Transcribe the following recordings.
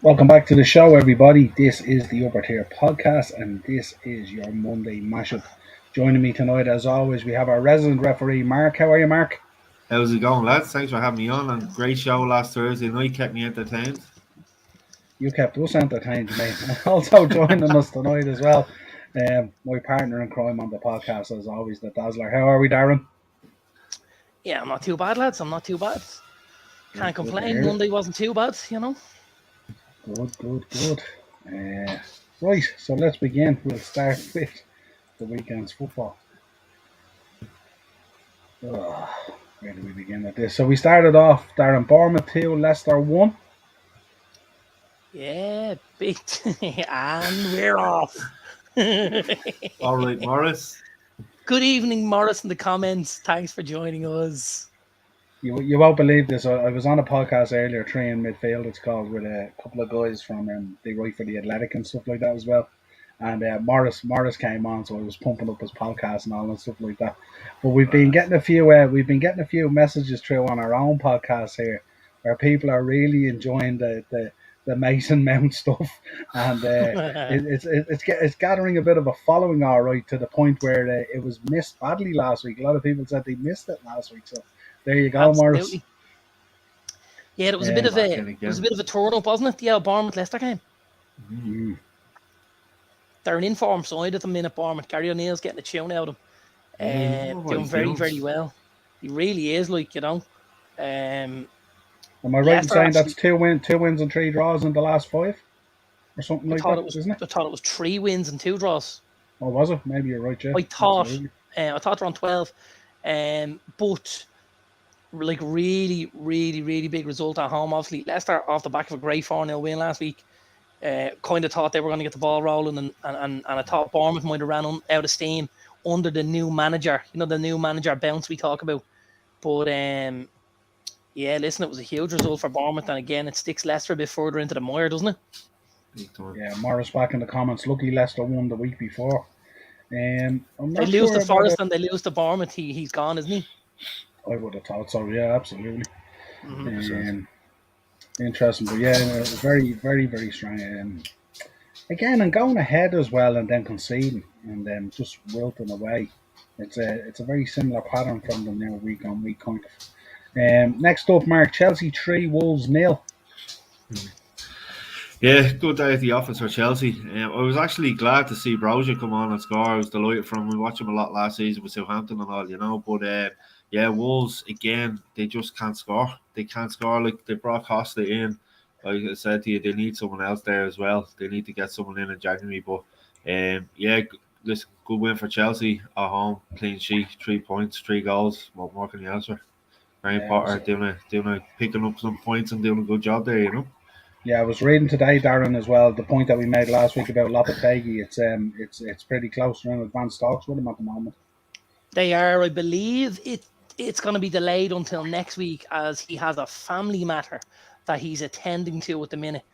Welcome back to the show, everybody. This is the Upper Tier Podcast, and this is your Monday mashup. Joining me tonight, as always, we have our resident referee, Mark. How are you, Mark? How's it going, lads? Thanks for having me on. And great show last Thursday night. Kept me entertained. You kept us entertained, mate. And also joining us tonight as well, my partner in crime on the podcast, as always, the Dazzler. How are we, Darren? Yeah, I'm not too bad, lads. I'm not too bad. Can't Good to complain. hear it. Monday wasn't too bad, you know. Good. Right, so let's begin. We'll start with the weekend's football. Where do we begin with this? So we started off, Darren, Bournemouth 2, Leicester 1. Yeah, big. And we're off. All right, Morris. Good evening, Morris, in the comments. Thanks for joining us. You won't believe this. I was on a podcast earlier, Three in Midfield, it's called, with a couple of guys from they write for the Athletic and stuff like that as well. And Morris came on, so I was pumping up his podcast and all and stuff like that. But we've been getting a few messages through on our own podcast here, where people are really enjoying the Mason Mount stuff, and it's gathering a bit of a following, all right, to the point where it was missed badly last week. A lot of people said they missed it last week, so there you go, Absolutely. Morris. Yeah, it was a bit of a turn up, wasn't it? The Bournemouth Leicester game. Mm-hmm. They're an informed side at the minute, Bournemouth. Gary O'Neill's getting a tune out of him. Doing very well. He really is, Am I right in saying that's two wins and 3 draws in the last 5? Or something like that, isn't it? I thought it was 3 wins and 2 draws. Oh, was it? Maybe you're right, yeah. I thought they're on 12. But really big result at home. Obviously, Leicester off the back of a great 4-0 win last week. Kind of thought they were going to get the ball rolling, and I thought Bournemouth might have ran out of steam under the new manager. You know, the new manager bounce we talk about. But yeah, listen, it was a huge result for Bournemouth, and again, it sticks Leicester a bit further into the mire, doesn't it? Yeah, Morris back in the comments. Lucky Leicester won the week before. They lose to Forest and they lose to Bournemouth. He's gone, isn't he? I would have thought so. Yeah, absolutely. Mm-hmm. Interesting, but yeah, very strong. Again, and going ahead as well, and then conceding, and then just wilting away. It's a very similar pattern from them now, week on week, kind of. Next up, Mark, Chelsea 3, Wolves 0. Yeah, good day at the office for Chelsea. I was actually glad to see Brozier come on and score. I was delighted from him. We watched him a lot last season with Southampton and all, you know. But yeah, Wolves, again, they just can't score. They can't score. Like, they brought Costa in. Like I said to you, they need someone else there as well. They need to get someone in January. But yeah, listen, good win for Chelsea at home. Clean sheet, 3 points, 3 goals. What more can you ask for? Very important. Picking up some points and doing a good job there, you know. Yeah, I was reading today, Darren, as well, the point that we made last week about Lopetegui. It's pretty close. They're in advanced talks with him at the moment. They are, I believe it's going to be delayed until next week, as he has a family matter that he's attending to at the minute.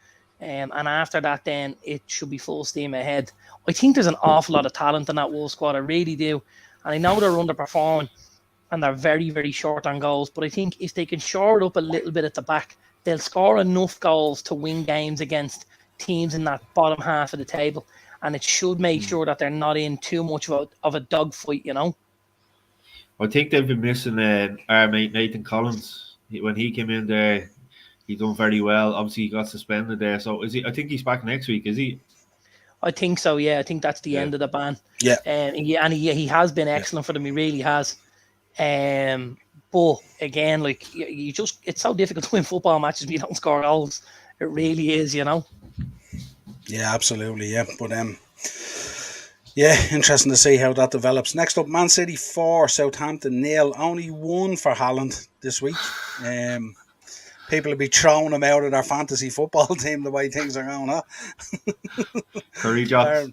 And after that, then it should be full steam ahead. I think there's an awful lot of talent in that Wolves squad. I really do. And I know they're underperforming and they're very short on goals. But I think if they can shore it up a little bit at the back, they'll score enough goals to win games against teams in that bottom half of the table. And it should make sure that they're not in too much of a dogfight, you know. I think they've been missing our mate Nathan Collins. When he came in there, he done very well. Obviously, he got suspended there. So is he? I think he's back next week. Is he? I think so. Yeah, I think that's the end of the ban. Yeah, and he has been excellent for them. He really has. But again, like it's so difficult to win football matches when you don't score goals. It really is, you know. Yeah, absolutely. Yeah, but yeah, interesting to see how that develops. Next up, Man City 4, Southampton 0. Only 1 for Haaland this week. People will be throwing him out of their fantasy football team the way things are going, huh? Curry jobs.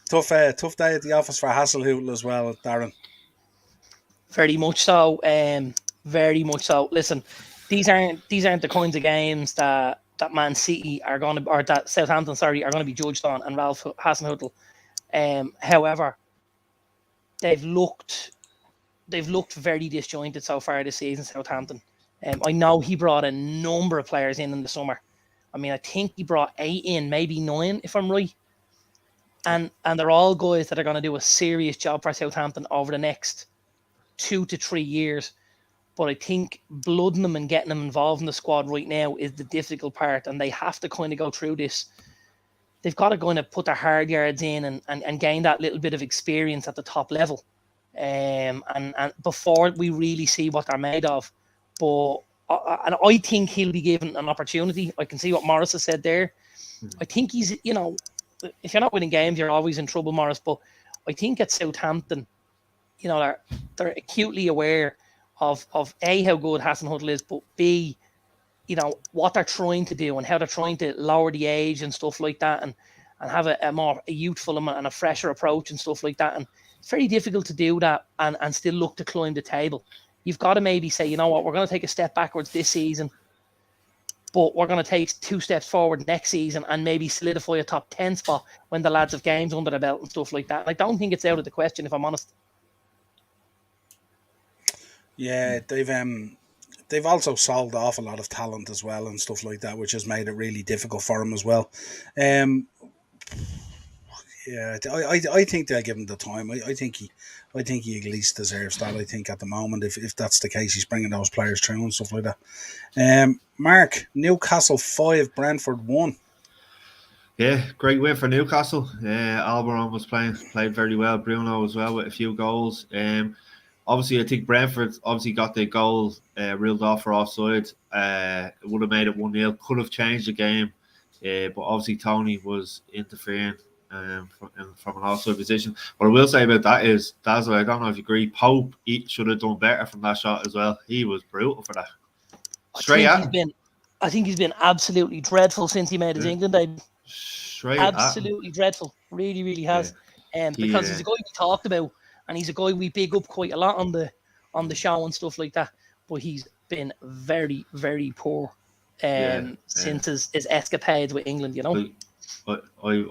Tough day at the office for Hasselhoetel as well, Darren. Very much so. Very much so. Listen, these aren't the kinds of games that Man City are going to, or that Southampton, are going to be judged on, and Ralph Hasenhüttl. However, they've looked very disjointed so far this season, Southampton. I know he brought a number of players in the summer, I mean, I think he brought 8 in, maybe 9, if I'm right. And they're all guys that are going to do a serious job for Southampton over the next 2 to 3 years. But I think blooding them and getting them involved in the squad right now is the difficult part, and they have to kind of go through this. They've got to kind of put their hard yards in and gain that little bit of experience at the top level, and before we really see what they're made of. But and I think he'll be given an opportunity. I can see what Morris has said there. I think he's, if you're not winning games, you're always in trouble, Morris. But I think at Southampton, they're acutely aware of A, how good Hasenhüttl is, but B, what they're trying to do and how they're trying to lower the age and stuff like that, and have a more youthful and a fresher approach and stuff like that. And it's very difficult to do that and still look to climb the table. You've got to maybe say, you know what, we're going to take a step backwards this season, but we're going to take 2 steps forward next season and maybe solidify a top 10 spot when the lads have games under their belt and stuff like that. And I don't think it's out of the question, if I'm honest. Yeah, they've also sold off a lot of talent as well and stuff like that, which has made it really difficult for them as well. Yeah, I think they'll give him the time. I think he at least deserves that. I think at the moment, if that's the case, he's bringing those players through and stuff like that. Mark, Newcastle 5, Brentford 1. Yeah, great win for Newcastle. Almiron was played very well. Bruno as well with a few goals. Obviously, I think Brentford got their goal ruled off for offside. It would have made it 1-0. Could have changed the game, but obviously Tony was interfering from an offside position. What I will say about that is, Dazzle, I don't know if you agree, Pope should have done better from that shot as well. He was brutal for that. I think he's been absolutely dreadful since he made his England debut. Absolutely dreadful. Really, really has. Because he's a guy we talked about, and he's a guy we big up quite a lot on the show and stuff like that. But he's been very, very poor since his escapades with England, I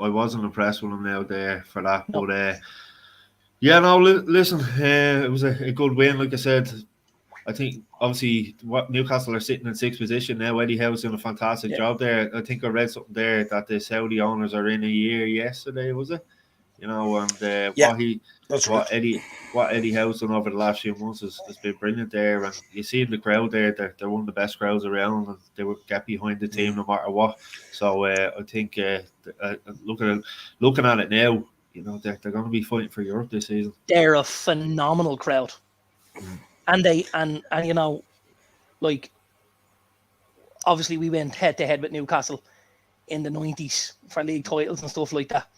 wasn't impressed with him now there for that. No. But listen, it was a good win. Like I said, I think obviously what Newcastle are sitting in 6th position now. Eddie Howe's doing a fantastic job there. I think I read something there that the Saudi owners are in a year yesterday, was it? What Eddie Howe's done over the last few months has been brilliant there. And you see in the crowd there, they're one of the best crowds around, and they would get behind the team no matter what. So I think looking at it now, they're going to be fighting for Europe this season. They're a phenomenal crowd, and obviously we went head to head with Newcastle in the 90s for league titles and stuff like that.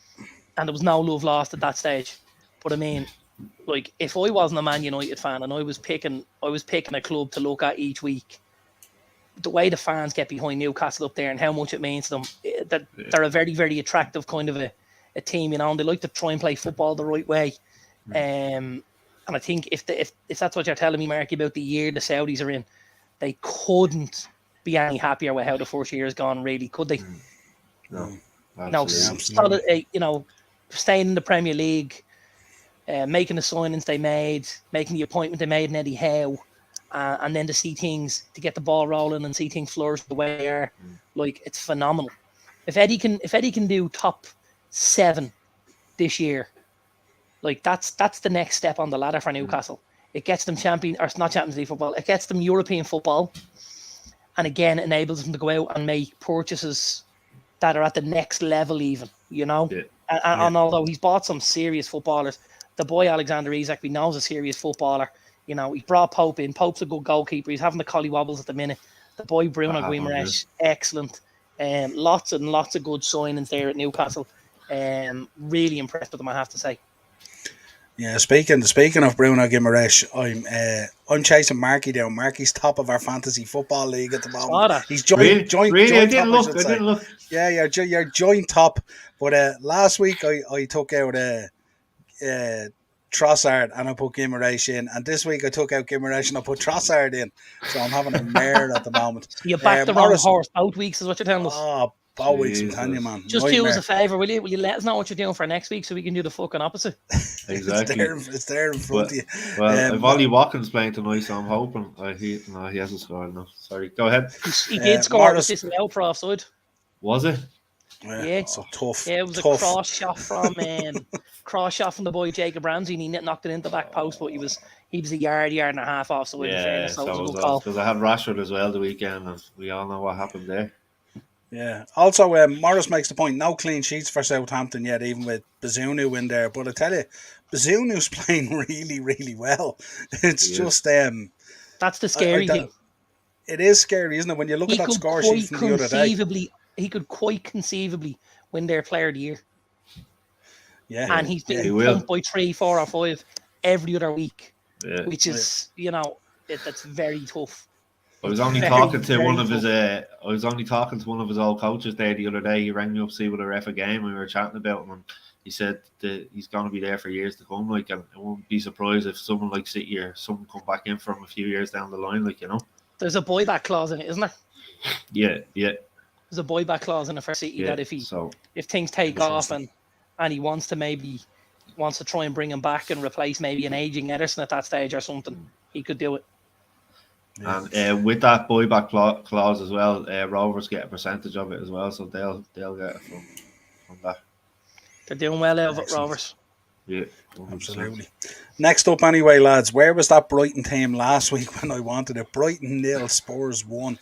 And there was no love lost at that stage. But I mean, if I wasn't a Man United fan and I was picking a club to look at each week, the way the fans get behind Newcastle up there and how much it means to them, that they're a very, very attractive kind of a team, and they like to try and play football the right way. And I think if that's what you're telling me, Mark, about the year the Saudis are in, they couldn't be any happier with how the first year has gone, really, could they? No. Staying in the Premier League, making the signings they made, making the appointment they made in Eddie Howe, and then to get the ball rolling and see things flourish the way they are, it's phenomenal. If Eddie can do top 7 this year, that's the next step on the ladder for Newcastle. It gets them not Champions League football. It gets them European football, and again enables them to go out and make purchases that are at the next level, even. And although he's bought some serious footballers, the boy Alexander Isak, we know is a serious footballer. He brought Pope in. Pope's a good goalkeeper. He's having the collie wobbles at the minute. The boy Bruno Guimaraes, excellent. Lots and lots of good signings there at Newcastle. Really impressed with them, I have to say. Yeah, speaking of Bruno Guimaraes, I'm chasing Marky down. Marky's top of our fantasy football league at the moment. He's joint top. I didn't look. Yeah, you're joint top. But last week I took out Trossard and I put Guimaraes in, and this week I took out Guimaraes and I put Trossard in. So I'm having a mare at the moment. You backed the wrong horse both weeks, is what you're telling us. Oh, both weeks, I'm telling you, man. Just do us a favour, will you? Will you let us know what you're doing for next week so we can do the fucking opposite? Exactly. It's there in front of you. Well, if Ollie Watkins playing tonight, so I'm hoping he hasn't scored enough. Sorry, go ahead. He did score with this now for offside. Was it? Yeah. So tough. Yeah, it was tough. a cross shot from the boy Jacob Ramsey, and he knocked it into the back post, but he was a yard and a half offside. In fairness, so it was a good call. Because I had Rashford as well the weekend, and we all know what happened there. Yeah. Also, Morris makes the point: no clean sheets for Southampton yet, even with Bazunu in there. But I tell you, Bazunu's playing really, really well. It's just that's the scary thing. It is scary, isn't it? When you look at that score sheet from the other day, he could quite conceivably win their Player of the Year. Yeah, and he's been pumped by 3, 4, or 5 every other week, which is that's very tough. I was only talking to one of his. I was only talking to one of his old coaches there the other day. He rang me up to see what a ref a game. We were chatting about him, and he said that he's going to be there for years to come. Like, and I won't be surprised if someone like City or someone come back in from a few years down the line. Like, there's a buyback clause in it, isn't there? Yeah. There's a buyback clause in it for City that if things take off and he wants to try and bring him back and replace maybe an aging Ederson at that stage or something, he could do it. And with that buyback clause as well, Rovers get a percentage of it as well, so they'll get it from that. They're doing well out of it, Rovers. Yeah, 100%. Absolutely. Next up, anyway, lads, where was that Brighton team last week when I wanted it? Brighton 0, Spurs 1.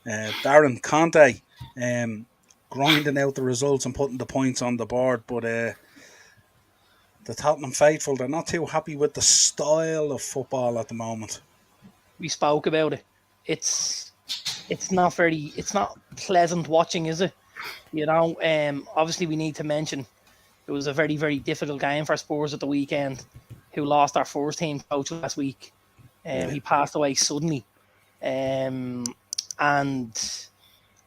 Darren Conte grinding out the results and putting the points on the board, but the Tottenham faithful, they're not too happy with the style of football at the moment. We spoke about it. It's not pleasant watching, is it? Obviously we need to mention it was a very, very difficult game for Spurs at the weekend, who lost our first team coach last week. He passed away suddenly. And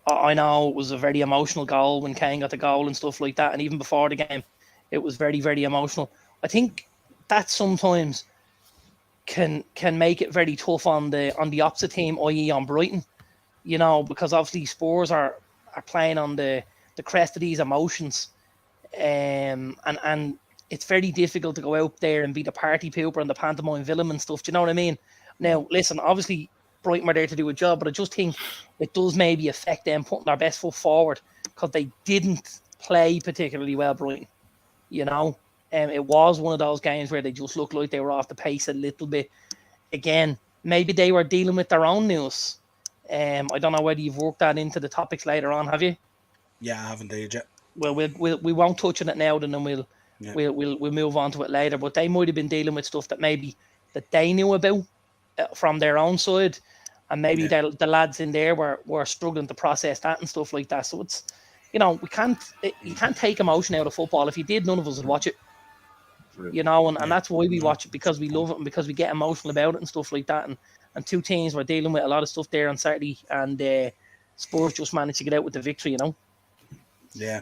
I know it was a very emotional goal when Kane got the goal and stuff like that. And even before the game, it was very, very emotional. I think that sometimes can make it very tough on the opposite team, i.e. on Brighton, because obviously Spurs are playing on the crest of these emotions. And it's very difficult to go out there and be the party pooper and the pantomime villain and stuff. Do you know what I mean? Now, listen, obviously Brighton were there to do a job, but I just think it does maybe affect them putting their best foot forward because they didn't play particularly well, Brighton. It was one of those games where they just looked like they were off the pace a little bit. Again, maybe they were dealing with their own news. I don't know whether you've worked that into the topics later on, have you? Yeah, I haven't indeed yet. Well, we won't touch on it now, and then we'll move on to it later. But they might have been dealing with stuff that they knew about from their own side, and maybe the lads in there were struggling to process that and stuff like that. So it's you can't take emotion out of football. If you did, none of us would watch it. And that's why we watch it, because we love it and because we get emotional about it and stuff like that. And two teams were dealing with a lot of stuff there on Saturday, and Spurs just managed to get out with the victory. Yeah.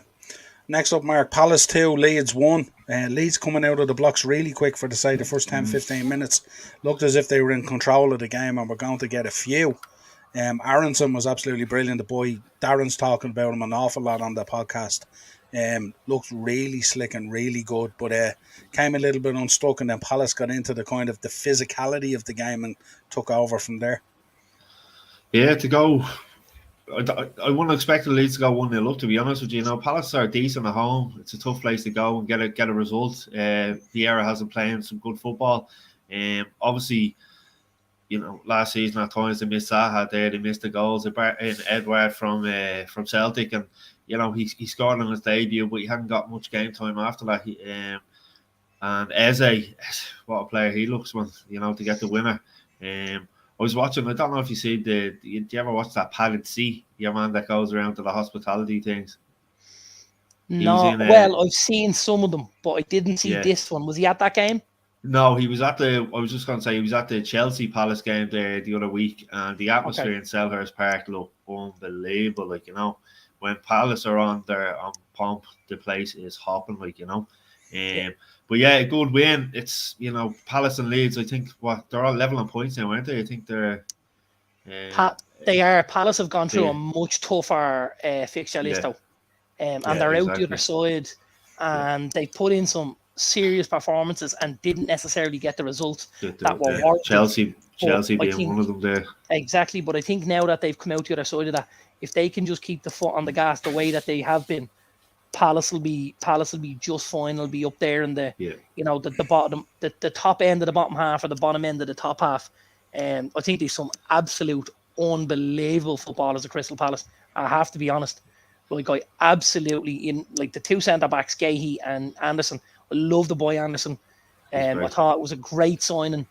Next up, Mark, Palace 2, Leeds 1. Leeds coming out of the blocks really quick for the side. The first 10-15 minutes looked as if they were in control of the game and were going to get a few. Aronson was absolutely brilliant. The boy, Darren's talking about him an awful lot on the podcast. Looked really slick and really good, but came a little bit unstuck, and then Palace got into the kind of the physicality of the game and took over from there. Yeah, to go... I wouldn't expect the Leeds to go 1-0 up, to be honest with you. Palace are decent at home. It's a tough place to go and get a result. Vieira has been playing some good football. Obviously, last season at times they missed Zaha there. They missed the goals. Edouard from Celtic, and he scored on his debut, but he hadn't got much game time after that. And Eze, what a player he looks, man. To get the winner. I was watching, I don't know if you see do you ever watch that Padded Sea? Your man that goes around to the hospitality things. No, I've seen some of them, but I didn't see this one. Was he at that game? No, he was at he was at the Chelsea Palace game there the other week, and the atmosphere in Selhurst Park looked unbelievable. When Palace are on pomp, the place is hopping, But a good win. It's Palace and Leeds. I think they're all level on points now, aren't they? I think they're. They are. Palace have gone through a much tougher fixture list though, and they're out the other side, and they put in some serious performances and didn't necessarily get the results that were Yeah. warranted. Chelsea But I being think- one of them there. Exactly, but I think now that they've come out the other side of that, if they can just keep the foot on the gas the way that they have been, Palace will be just fine. They'll be up there in the the bottom, the top end of the bottom half or the bottom end of the top half. I think there's some absolute unbelievable footballers at Crystal Palace. I have to be honest. Like I absolutely in like the two centre backs, Gahey and Anderson. I love the boy Anderson. I thought it was a great signing.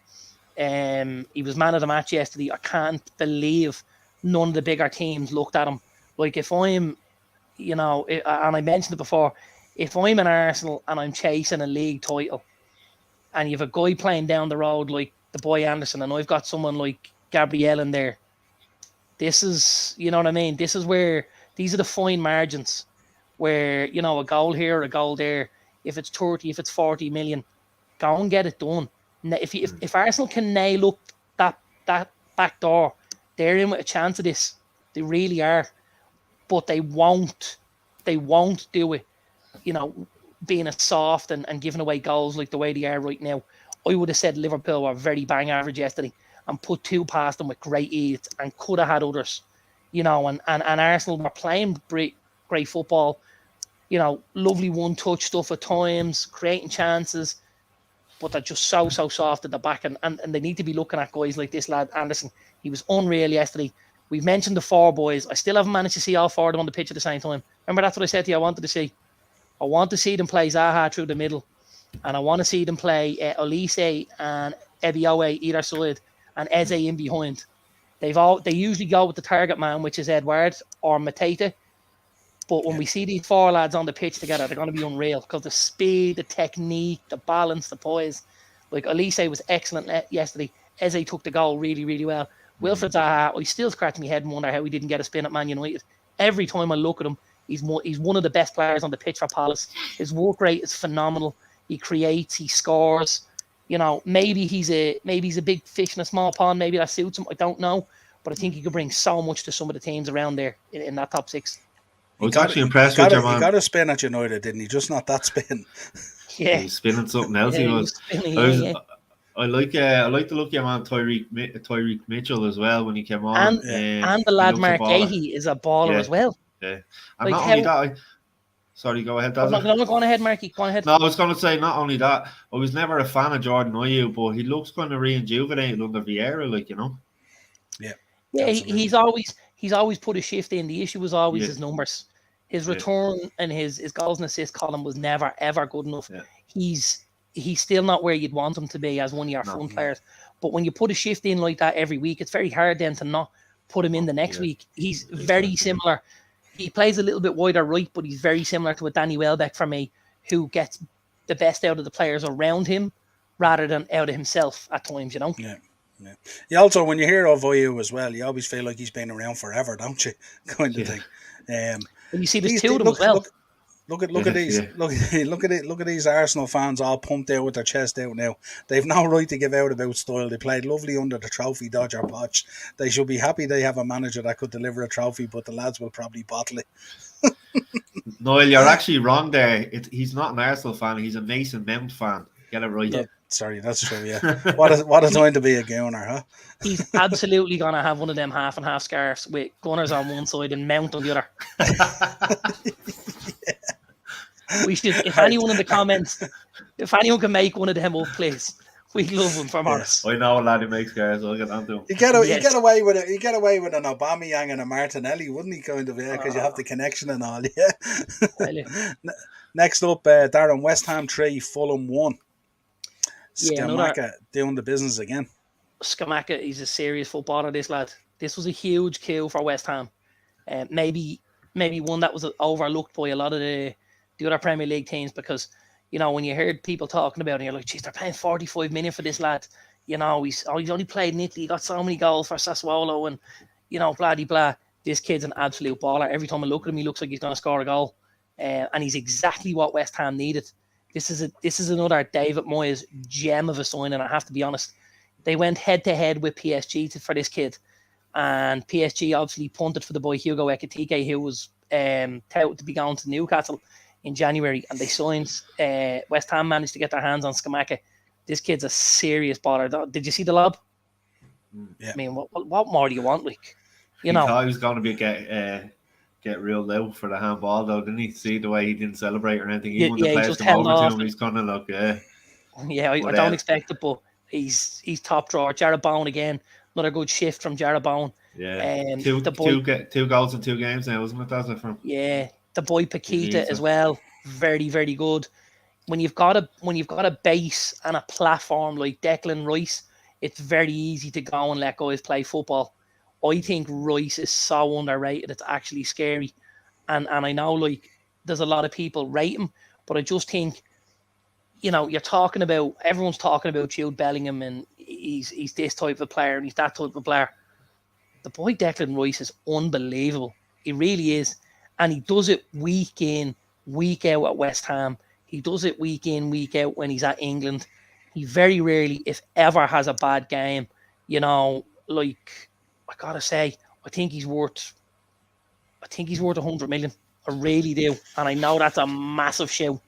He was man of the match yesterday. I can't believe none of the bigger teams looked at him. Like if I'm, and I mentioned it before, if I'm an Arsenal and I'm chasing a league title, and you have a guy playing down the road like the boy Anderson, and I've got someone like Gabriel in there, this is, you know what I mean? This is where these are the fine margins where, a goal here, a goal there. If it's 30, if it's 40 million, go and get it done. If Arsenal can nail up that back door, they're in with a chance of this. They really are. But they won't do it, being a soft and giving away goals like the way they are right now. I would have said Liverpool were very bang average yesterday and put two past them with great ease and could have had others, and Arsenal were playing great football, lovely one-touch stuff at times, creating chances, but they're just so soft at the back, and they need to be looking at guys like this lad Anderson. He was unreal yesterday. We've mentioned the four boys. I still haven't managed to see all four of them on the pitch at the same time. Remember, that's what I said to you I wanted to see. I want to see them play Zaha through the middle, and I want to see them play Olise and Ebiowe either side, and Eze in behind. They usually go with the target man, which is Edward or Mateta. But when we see these four lads on the pitch together, they're going to be unreal because the speed, the technique, the balance, the poise. Like Olise was excellent yesterday. Eze took the goal really, really well. Wilfred Zaha, I still scratch my head and wonder how he didn't get a spin at Man United. Every time I look at him, he's one of the best players on the pitch for Palace. His work rate is phenomenal. He creates, he scores. Maybe he's a big fish in a small pond. Maybe that suits him. I don't know, but I think he could bring so much to some of the teams around there in that top six. I was actually impressed with your man. He got a spin at United, didn't he? Just not that spin. Yeah, he was spinning something else. He was. I like the look of your man Tyreek Mitchell as well when he came on. And the lad Mark Gahey is a baller as well. Yeah, and not only that. Sorry, go ahead. No, go on ahead, Marky. Go on ahead. No, I was going to say not only that. I was never a fan of Jordan Ayew, but he looks kind of rejuvenated under Vieira, Yeah. Yeah, he's always put a shift in. The issue was always his numbers. His return and his goals and assist column was never ever good enough. Yeah. He's still not where you'd want him to be as one of your front players. But when you put a shift in like that every week, it's very hard then to not put him in the next week. He's very similar. He plays a little bit wider right, but he's very similar to a Danny Welbeck for me, who gets the best out of the players around him rather than out of himself at times, Yeah. Yeah. Also, when you hear of Ayew as well, you always feel like he's been around forever, don't you? Kind of thing. And you see there's two of them as well. Look at these Arsenal fans all pumped out with their chest out now. They've no right to give out about style. They played lovely under the trophy dodger potch. They should be happy they have a manager that could deliver a trophy, but the lads will probably bottle it. Niall, you're actually wrong there. He's not an Arsenal fan. He's a Mason Mount fan. Get it right. Yeah. Sorry, that's true, yeah. What a time to be a Gooner, huh? He's absolutely going to have one of them half and half scarves with Gunners on one side and Mount on the other. We should, if anyone in the comments, if anyone can make one of them up, please. We love him from us. I know a lad who makes scarves, I'll get on to him. You get away with an Aubameyang and a Martinelli, wouldn't he, kind of, because you have the connection and all, yeah. Next up, Darren, West Ham 3, Fulham 1. Scamacca doing the business again. Scamacca, he's a serious footballer, this lad. This was a huge kill for West Ham. Maybe one that was overlooked by a lot of the other Premier League teams, because, when you heard people talking about it, you're like, geez, they're paying 45 million for this lad. He's only played in Italy, he got so many goals for Sassuolo and, blah, de blah. This kid's an absolute baller. Every time I look at him, he looks like he's going to score a goal. And he's exactly what West Ham needed. This is another David Moyes gem of a signing, I have to be honest. They went head-to-head with PSG for this kid. And PSG obviously punted for the boy Hugo Ekitike, who was touted to be going to Newcastle. in January, and they signed. West Ham managed to get their hands on Scamacca. This kid's a serious baller. Did you see the lob? Yeah. I mean, what more do you want? Like, He thought he was going to get reeled out for the handball, though, didn't he? See the way he didn't celebrate or anything. Even when the players come over to him, he's kind of like, yeah, I don't expect it, but he's top drawer. Jarrod Bowen again, another good shift from Jarrod Bowen. Yeah, two goals in 2 games now, wasn't it? That's it from. Yeah, the boy Paquita as well, very very good. When you've got a base and a platform like Declan Rice, it's very easy to go and let guys play football. I think Rice is so underrated; it's actually scary. And I know like there's a lot of people rate him, but I just think, everyone's talking about Jude Bellingham and he's this type of player and he's that type of player. The boy Declan Rice is unbelievable. He really is. And he does it week in, week out at West Ham. He does it week in, week out when he's at England. He very rarely, if ever, has a bad game. Like, I gotta say, I think he's worth 100 million. I really do. And I know that's a massive shout.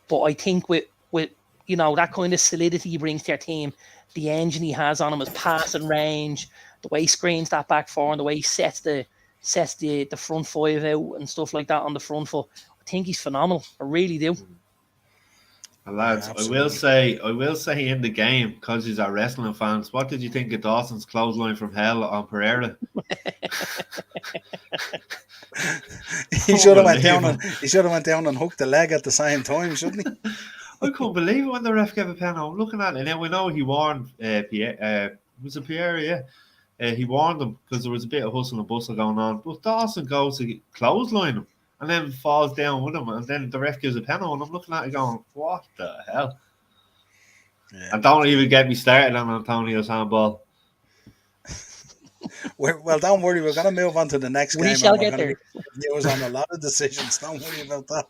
But I think with that kind of solidity he brings to your team, the engine he has on him, his passing range, the way he screens that back four, and the way he sets the front five out and stuff like that on the front foot, I think he's phenomenal. I really do. And lads, I will say in the game, because he's our wrestling fans, what did you think of Dawson's clothesline from hell on Pereira? He should have went down and hooked the leg at the same time, shouldn't he? I couldn't believe it when the ref gave a pen. I'm looking at it now. We know he warned Pierre. Was it Pierre? Yeah. He warned him because there was a bit of hustle and bustle going on. But Dawson goes to clothesline him and then falls down with him. And then the ref gives a pen, and I'm looking at it going, what the hell? Yeah. And don't even get me started on Antonio's handball. Well, don't worry. We're going to move on to the next game. We shall get there. Views on a lot of decisions. Don't worry about that.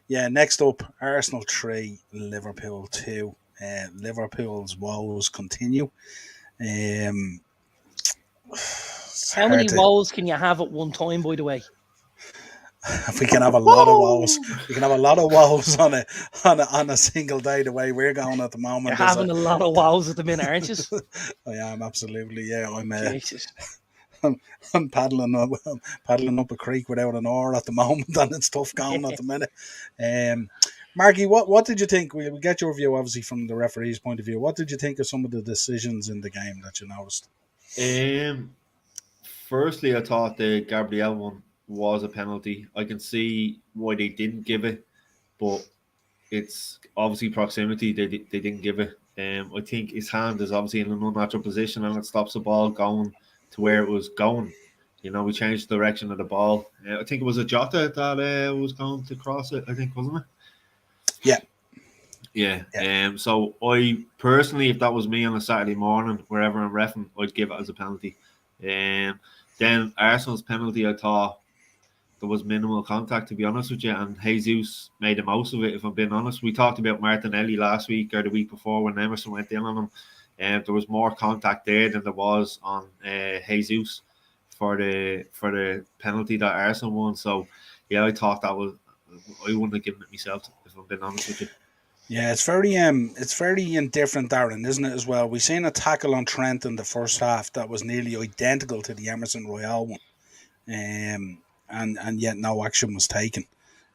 Next up, Arsenal 3, Liverpool 2. Liverpool's woes continue. How many woes can you have at one time, by the way? We can have a lot of woes. We can have a lot of woes on a single day, the way we're going at the moment. You're having a lot of woes at the minute, aren't you? I am, absolutely, yeah. Jesus. I'm paddling up a creek without an oar at the moment, and it's tough going at the minute. Marky, what did you think? We get your view, obviously, from the referee's point of view. What did you think of some of the decisions in the game that you noticed? Firstly, I thought the Gabriel one was a penalty. I can see why they didn't give it, but it's obviously proximity. They didn't give it. I think his hand is obviously in an unnatural position, and it stops the ball going to where it was going. We changed the direction of the ball. I think it was a Jota that was going to cross it, I think, wasn't it? Yeah. So I personally, if that was me on a Saturday morning, wherever I'm reffing, I'd give it as a penalty. Then Arsenal's penalty, I thought there was minimal contact, to be honest with you, and Jesus made the most of it, if I'm being honest. We talked about Martinelli last week or the week before when Emerson went in on him. There was more contact there than there was on Jesus for the penalty that Arsenal won. So I thought I wouldn't have given it myself, if I'm being honest with you. Yeah, it's very indifferent, Darren, isn't it, as well? We seen a tackle on Trent in the first half that was nearly identical to the Emerson Royale one. And yet no action was taken.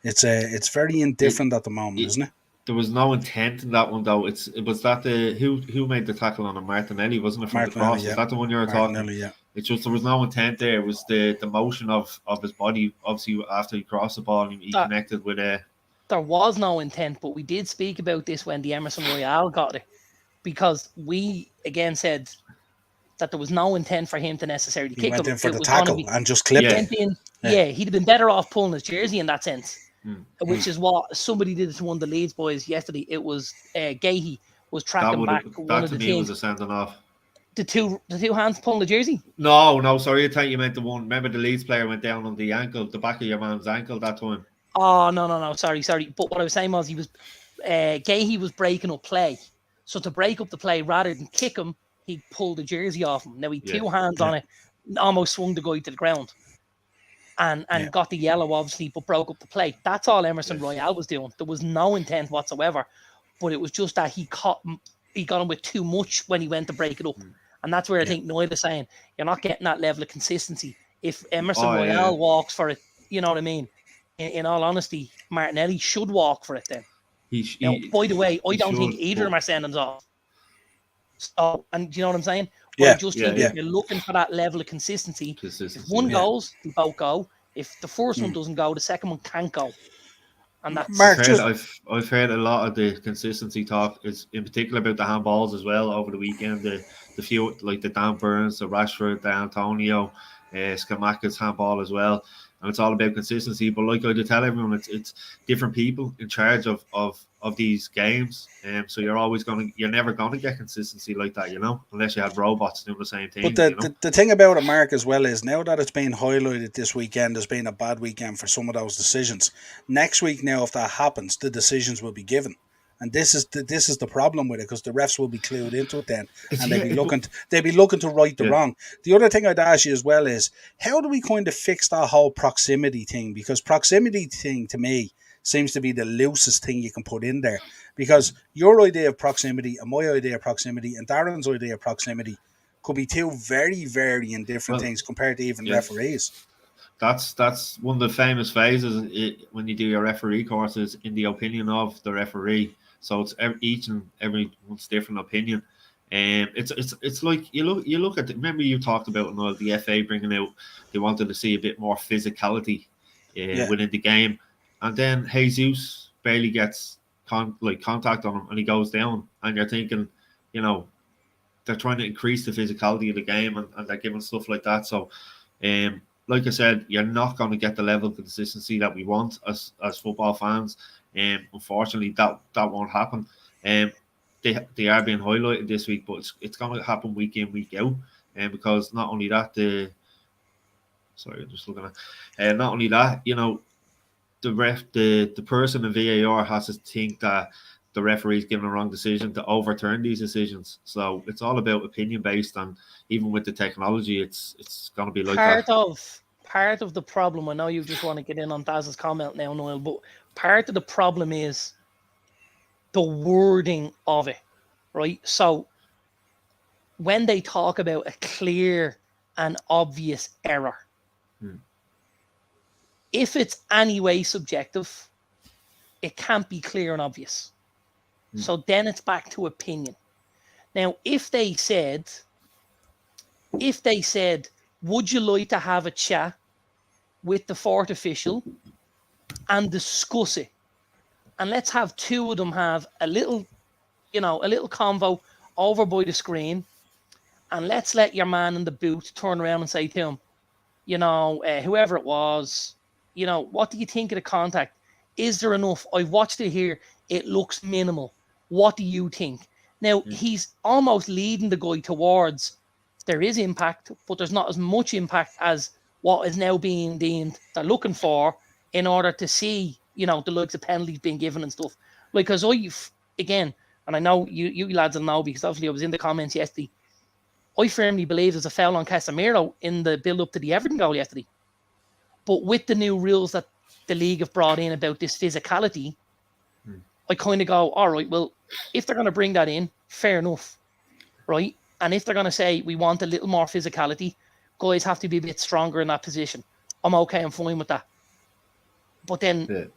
It's very indifferent at the moment, isn't it? There was no intent in that one, though. It was that who made the tackle on him? Martinelli, wasn't it, from the cross? Yeah. Is that the one you were talking? Yeah. It's just there was no intent there. It was the motion of his body. Obviously, after he crossed the ball, he connected with a. There was no intent, but we did speak about this when the Emerson Royale got it, because we again said that there was no intent for him to necessarily kick him. He went in for the tackle and just clipped him. He'd have been better off pulling his jersey in that sense, which is what somebody did to one of the Leeds boys yesterday. It was Gahey was tracking back one of the teams. Was a sending off. The two hands pulling the jersey? No, sorry, I thought you meant the one. Remember the Leeds player went down on the ankle, the back of your man's ankle that time. Oh, no. Sorry. But what I was saying was Gahey was breaking up play. So to break up the play, rather than kick him, he pulled the jersey off him. Now he had two hands on it, almost swung the guy to the ground. and got the yellow, obviously, but broke up the play. That's all Emerson Royale was doing. There was no intent whatsoever, but it was just that he got him with too much when he went to break it up. And that's where I think Niall is saying, you're not getting that level of consistency. If Emerson Royale walks for it, you know what I mean? In all honesty, Martinelli should walk for it then. Now, by the way, I don't think either of them are sending off. So, and do you know what I'm saying? But I just think if you're looking for that level of consistency, if one goes, they both go. If the first one doesn't go, the second one can't go. And that's Mark, I've heard a lot of the consistency talk is in particular about the handballs as well over the weekend. The few like the Dan Burns, the Rashford, the Antonio, Scamacca's handball as well. And it's all about consistency. But like I did tell everyone, it's different people in charge of these games. So you're never gonna get consistency like that, unless you have robots doing the same thing. But the thing about it, Mark, as well is now that it's been highlighted this weekend as being a bad weekend for some of those decisions. Next week now, if that happens, the decisions will be given. And this is the problem with it, because the refs will be clued into it then, and they'll be looking to right the wrong. The other thing I'd ask you as well is, how do we kind of fix that whole proximity thing? Because proximity thing to me seems to be the loosest thing you can put in there, because your idea of proximity and my idea of proximity and Darren's idea of proximity could be two very, very different things compared to even referees. That's one of the famous phases when you do your referee courses, in the opinion of the referee. So it's each and everyone's different opinion. It's like you look at remember you talked about the FA bringing out, they wanted to see a bit more physicality within the game, and then Jesus barely gets contact on him and he goes down, and you're thinking, they're trying to increase the physicality of the game and they're giving stuff like that. So like I said, you're not going to get the level of consistency that we want as football fans. Unfortunately, that won't happen. They are being highlighted this week, but it's going to happen week in, week out. Because not only that, not only that, the person in VAR has to think that the referee's given a wrong decision to overturn these decisions. So it's all about opinion based, and even with the technology, it's going to be like Part of the problem, I know you just want to get in on Daz's comment now, Niall, but part of the problem is the wording of it, right? So when they talk about a clear and obvious error, if it's any way subjective, it can't be clear and obvious. So then it's back to opinion. Now, if they said, would you like to have a chat with the fourth official and discuss it? And let's have two of them have a little convo over by the screen, and let's let your man in the booth turn around and say to him, whoever it was, what do you think of the contact? Is there enough? I've watched it here. It looks minimal. What do you think? Now, he's almost leading the guy towards there is impact, but there's not as much impact as what is now being deemed they're looking for in order to see, the likes of penalties being given and stuff. Because again, and I know you lads will know because obviously I was in the comments yesterday, I firmly believe there's a foul on Casemiro in the build-up to the Everton goal yesterday. But with the new rules that the league have brought in about this physicality, I kind of go, all right, well, if they're going to bring that in, fair enough, right? And if they're going to say we want a little more physicality, guys have to be a bit stronger in that position. I'm okay, I'm fine with that. But then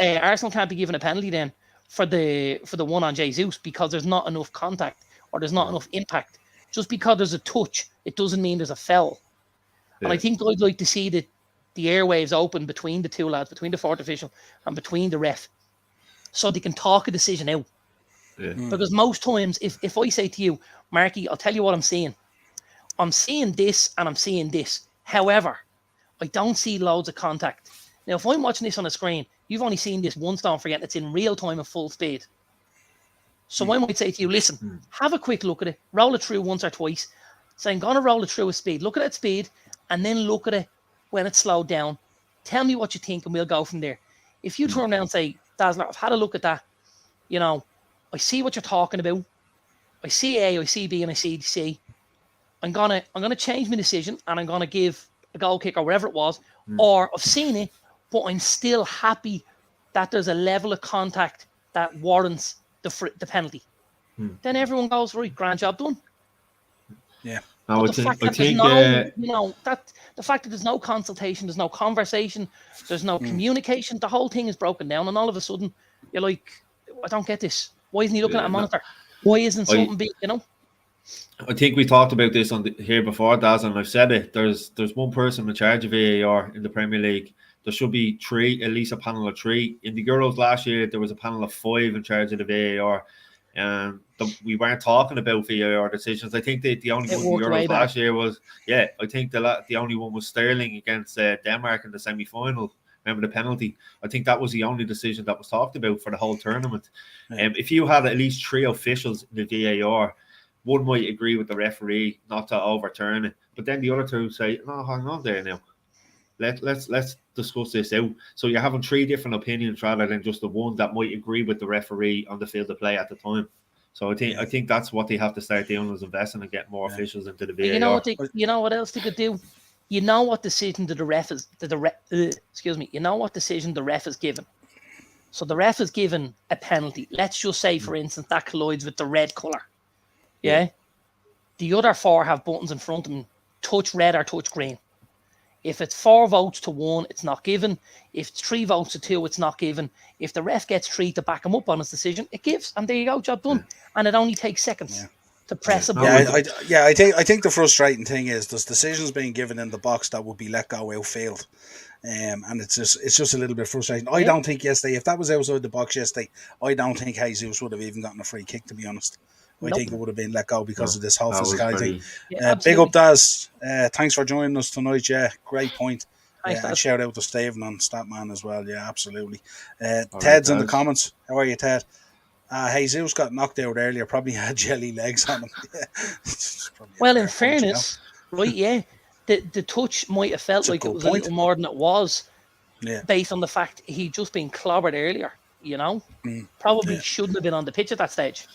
Arsenal can't be given a penalty then for the one on Jesus because there's not enough contact or there's not enough impact. Just because there's a touch, it doesn't mean there's a foul. And I think I'd like to see the airwaves open between the two lads, between the fourth official and between the ref, so they can talk a decision out. Because most times, if I say to you, Marky, I'll tell you what I'm seeing. I'm seeing this and I'm seeing this. However, I don't see loads of contact. Now, if I'm watching this on a screen, you've only seen this once, don't forget, it's in real time at full speed. So I might say to you, listen, have a quick look at it, roll it through once or twice. So I'm going to roll it through at speed. Look at it at speed and then look at it when it's slowed down. Tell me what you think and we'll go from there. If you turn around and say, Dazzler, I've had a look at that, I see what you're talking about. I see A, I see B, and I see C. I'm gonna change my decision and I'm gonna give the goal kick or whatever it was, or I've seen it, but I'm still happy that there's a level of contact that warrants the penalty. Then everyone goes, right, grand job done. Yeah. No, But the fact that there's no, the fact that there's no consultation, there's no conversation, there's no communication, the whole thing is broken down, and all of a sudden you're like, I don't get this. Why isn't he looking at a monitor? Why isn't something big? I think we talked about this here before, Daz, and I've said it. There's one person in charge of VAR in the Premier League. There should be at least a panel of 3. In the Euros last year, there was a panel of 5 in charge of the VAR. And we weren't talking about VAR decisions. I think the only one in the Euros last year was, I think the only one was Sterling against Denmark in the semi-final. Remember the penalty? I think that was the only decision that was talked about for the whole tournament. If you had at least 3 officials in the VAR, one might agree with the referee not to overturn it, but then the other 2 say, "No, hang on there now. Let's discuss this out." So you're having 3 different opinions rather than just the one that might agree with the referee on the field of play at the time. So I think that's what they have to start doing, is investing and get more officials into the VAR. You know what else they could do? You know what decision the ref is you know what decision the ref is given. So the ref is given a penalty. Let's just say, for instance, that collides with the red colour. Yeah. The other 4 have buttons in front of them, touch red or touch green. If it's 4 votes to 1, it's not given. If it's 3 votes to 2, it's not given. If the ref gets 3 to back him up on his decision, it gives, and there you go, job done. And it only takes seconds to press a button. I think the frustrating thing is there's decisions being given in the box that would be let go outfield. And it's just a little bit frustrating. I don't think yesterday, if that was outside the box yesterday, I don't think Jesus would have even gotten a free kick, to be honest. I think it would have been let go because of this whole physicality thing. Big up, Daz. Thanks for joining us tonight. Yeah, great point. And shout out to Stephen on Statman as well. Yeah, absolutely. Ted's in the comments. How are you, Ted? Jesus got knocked out earlier. Probably had jelly legs on him. Well, in fairness, the touch might have felt like it was a little more than it was, based on the fact he'd just been clobbered earlier. Probably shouldn't have been on the pitch at that stage.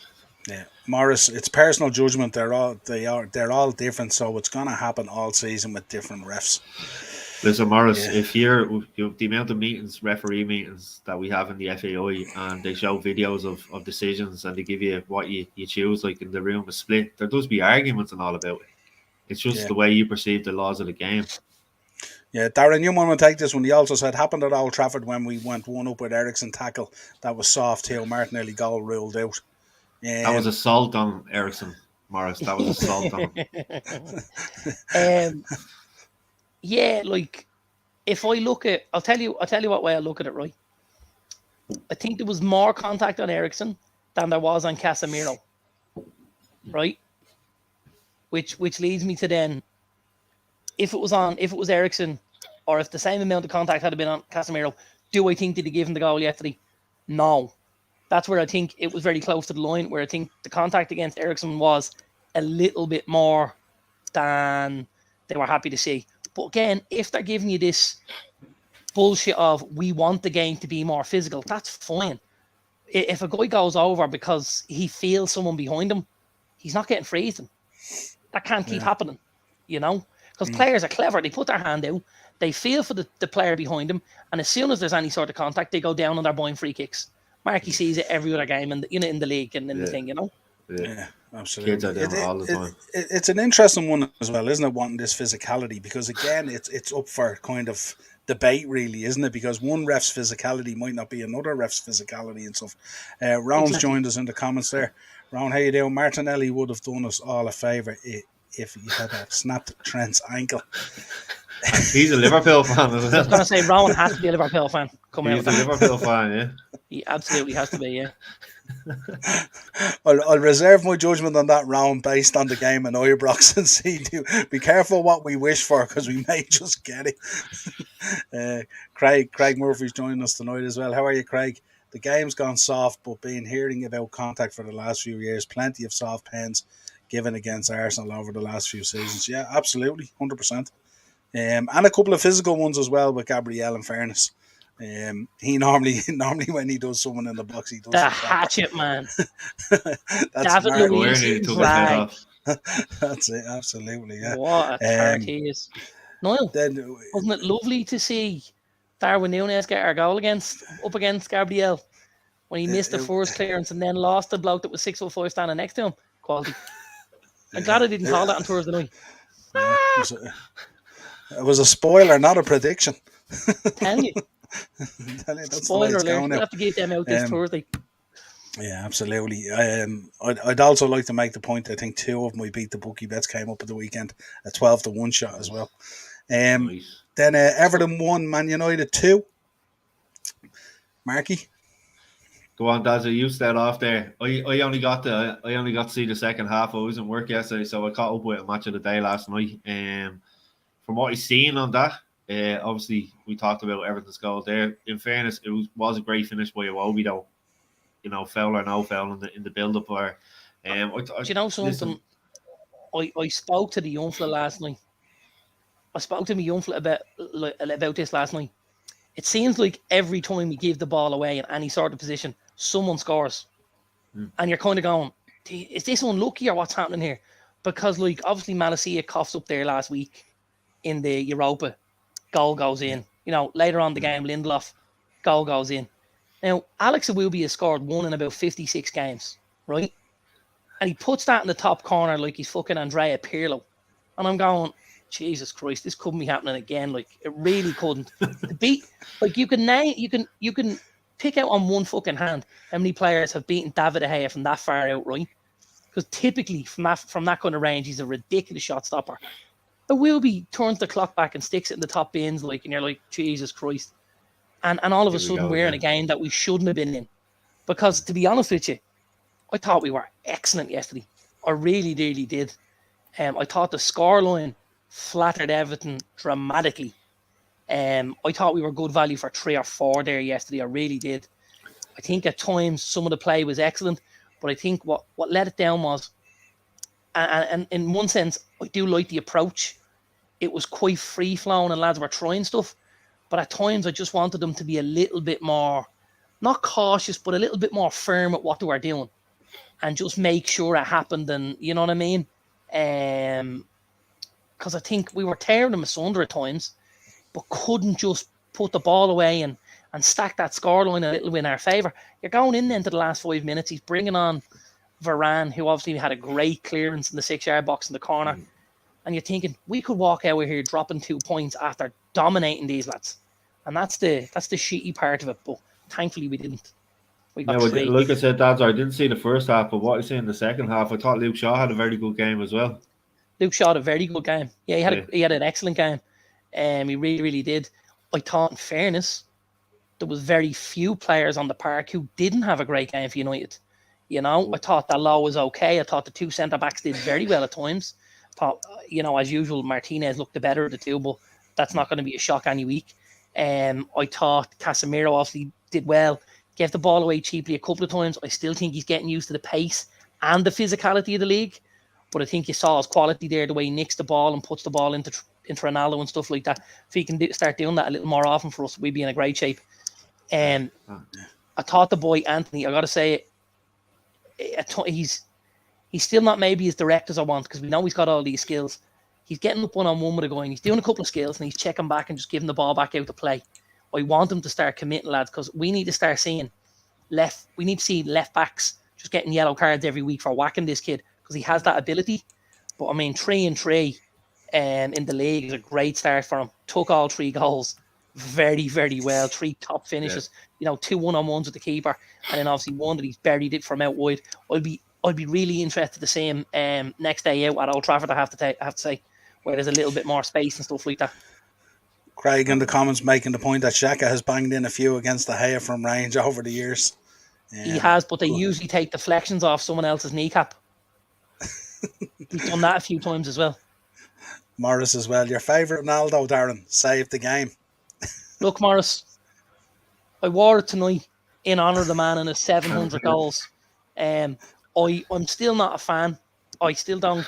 Yeah, Morris, it's personal judgment. They're all different, so it's gonna happen all season with different refs. Listen, Morris, if you're the amount of referee meetings that we have in the FAI, and they show videos of decisions and they give you what you choose, like in the room is split, there does be arguments and all about it. It's just the way you perceive the laws of the game. Yeah, Darren, you want to take this one? He also said, happened at Old Trafford when we went 1-up with Ericsson tackle. That was soft. Theo Martinelli goal ruled out. That was assault on Ericsson, Morris. That was assault on him. Like if I look at, I'll tell you what way I look at it. Right, I think there was more contact on Ericsson than there was on Casemiro. Right, which leads me to then, if it was Ericsson, or if the same amount of contact had been on Casemiro, do I think that he gave him the goal yesterday? No. That's where I think it was very close to the line, where I think the contact against Ericsson was a little bit more than they were happy to see. But again, if they're giving you this bullshit of we want the game to be more physical, that's fine. If a guy goes over because he feels someone behind him, he's not getting free. That can't keep happening, because players are clever. They put their hand out, they feel for the player behind them, and as soon as there's any sort of contact, they go down and they're buying free kicks. Marky sees it every other game, and in the league and in the thing, Yeah, absolutely. Kids are doing it all the time. It's an interesting one as well, isn't it? Wanting this physicality, because again, it's up for kind of debate, really, isn't it? Because one ref's physicality might not be another ref's physicality and stuff. Ron's joined us in the comments there. Ron, how you doing? Martinelli would have done us all a favour if he had snapped Trent's ankle. He's a Liverpool fan, isn't he? I was going to say, Rowan has to be a Liverpool fan. He's a Liverpool fan, yeah. He absolutely has to be, yeah. I'll reserve my judgment on that round based on the game in Ibrox and see. Be careful what we wish for, because we may just get it. Craig Murphy's joining us tonight as well. How are you, Craig? The game's gone soft, but been hearing about contact for the last few years. Plenty of soft pens given against Arsenal over the last few seasons. Yeah, absolutely, 100%. And a couple of physical ones as well with Gabriel, in fairness. He normally when he does someone in the box, he does the hatchet man. That's David Luiz. That's it, absolutely. Yeah. What a card he is. Niall, Then wasn't it lovely to see Darwin Núñez get our goal up against Gabriel when he missed the first clearance and then lost the bloke that was 6'5" standing next to him? Quality. I'm glad I didn't call that on Thursday night. Yeah, it was a spoiler, not a prediction. Tell you. That's the way Spoiler it's alert. going We'll now. have to get them out this Thursday. Yeah, absolutely. I'd also like to make the point. I think 2 of my beat the bookie bets came up at the weekend, a 12-1 shot as well. Nice. Then Everton 1, Man United 2. Marky, Go on, Dazza. You start off there. I only got to see the second half. I was in work yesterday, so I caught up with a match of the day last night. From what I've seen on that, obviously we talked about Everton's goal there. In fairness, it was a great finish by Iwobi though. You know, foul or no foul in the build up. Or, do you know something? I spoke to the young fella last night. I spoke to my young fella about this last night. It seems like every time we give the ball away in any sort of position, someone scores. And you're kind of going, is this unlucky or what's happening here? Because, like, obviously Malacia coughs up there last week in the Europa. Goal goes in. You know, later on the game, Lindelof, goal goes in. Now, Alex Iwobi has scored 1 in about 56 games, right? And he puts that in the top corner like he's fucking Andrea Pirlo. And I'm going, Jesus Christ, this couldn't be happening again. Like, it really couldn't. To beat, like, you can pick out on one fucking hand how many players have beaten David De Gea from that far out, right? Because typically from that kind of range, he's a ridiculous shot stopper. Iwobi turns the clock back and sticks it in the top bins, like, and you're like, Jesus Christ. And all of a sudden we're in a game that we shouldn't have been in. Because to be honest with you, I thought we were excellent yesterday. I really, really did. I thought the scoreline flattered Everton dramatically. I thought we were good value for 3 or 4 there yesterday. I really did. I think at times some of the play was excellent, but I think what let it down was, and in one sense, I do like the approach. It was quite free-flowing and lads were trying stuff, but at times I just wanted them to be a little bit more, not cautious, but a little bit more firm at what they were doing and just make sure it happened. And you know what I mean? Because I think we were tearing them asunder at times, but couldn't just put the ball away and stack that scoreline a little in our favour. You're going in then to the last 5 minutes. He's bringing on Varane, who obviously had a great clearance in the 6-yard box in the corner. And you're thinking, we could walk out here dropping 2 points after dominating these lads. And that's the shitty part of it. But thankfully we didn't. We got 3. Like I said, Dads, I didn't see the first half, but what I see in the second half, I thought Luke Shaw had a very good game as well. Luke Shaw had a very good game. Yeah, he had an excellent game. He really, really did. I thought, in fairness, there was very few players on the park who didn't have a great game for United. You know, I thought that Law was okay. I thought the 2 centre-backs did very well at times. I thought, you know, as usual, Martinez looked the better of the 2, but that's not going to be a shock any week. I thought Casemiro obviously did well. Gave the ball away cheaply a couple of times. I still think he's getting used to the pace and the physicality of the league. But I think you saw his quality there, the way he nicks the ball and puts the ball into Ronaldo and stuff like that. If he can start doing that a little more often for us, we'd be in a great shape. I thought the boy Anthony, I got to say, he's still not maybe as direct as I want, because we know he's got all these skills. He's getting up one-on-one with a guy and he's doing a couple of skills and he's checking back and just giving the ball back out to play. I want him to start committing, lads, because we need to start seeing left backs just getting yellow cards every week for whacking this kid, because he has that ability. But I mean, 3-3 in the league is a great start for him. Took all 3 goals very, very well. 3 top finishes. You know, 2 1-on-1s with the keeper, and then obviously 1 that he's buried it from out wide. I'd be really interested to see him next day out at Old Trafford. I have to say, where there's a little bit more space and stuff like that. Craig in the comments making the point that Xhaka has banged in a few against the Gea from range over the years. He has, but they usually take deflections off someone else's kneecap. He's done that a few times as well. Morris as well. Your favourite Ronaldo, Darren, saved the game. Look, Morris, I wore it tonight in honour of the man and his 700 goals. I'm still not a fan. I still don't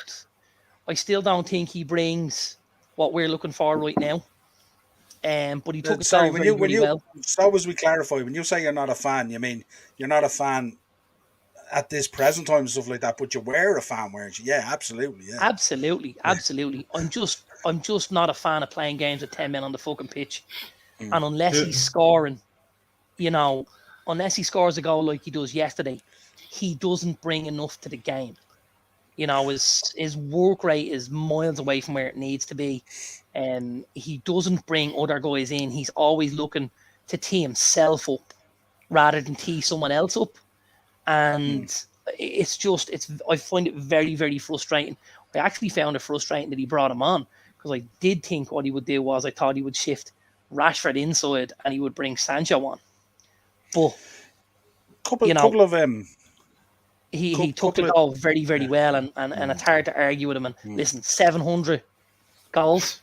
think he brings what we're looking for right now. But he took it very well. So as we clarify, when you say you're not a fan, you mean you're not a fan at this present time and stuff like that, but you were a fan, weren't you? Yeah, absolutely. Yeah. Absolutely. I'm just, I'm just not a fan of playing games with 10 men on the fucking pitch. Mm. And unless he's scoring, unless he scores a goal like he does yesterday, he doesn't bring enough to the game. His work rate is miles away from where it needs to be. He doesn't bring other guys in. He's always looking to tee himself up rather than tee someone else up. And I find it very, very frustrating. I actually found it frustrating that he brought him on, because I did think what he would do was, I thought he would shift Rashford inside and he would bring Sancho on. But couple of he took the goal very, very well, and it's hard to argue with him. And listen, 700 goals.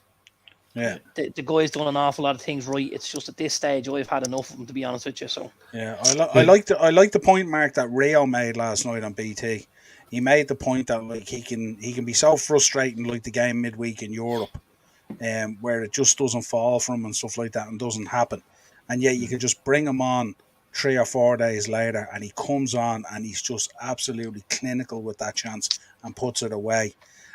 Yeah, the guy's done an awful lot of things right. It's just at this stage I've had enough of him, to be honest with you. So yeah, I like the point, Mark, that Rio made last night on BT. He made the point that like he can be so frustrating, like the game midweek in Europe, where it just doesn't fall for him and stuff like that, and doesn't happen, and yet you can just bring him on 3 or 4 days later, and he comes on and he's just absolutely clinical with that chance and puts it away.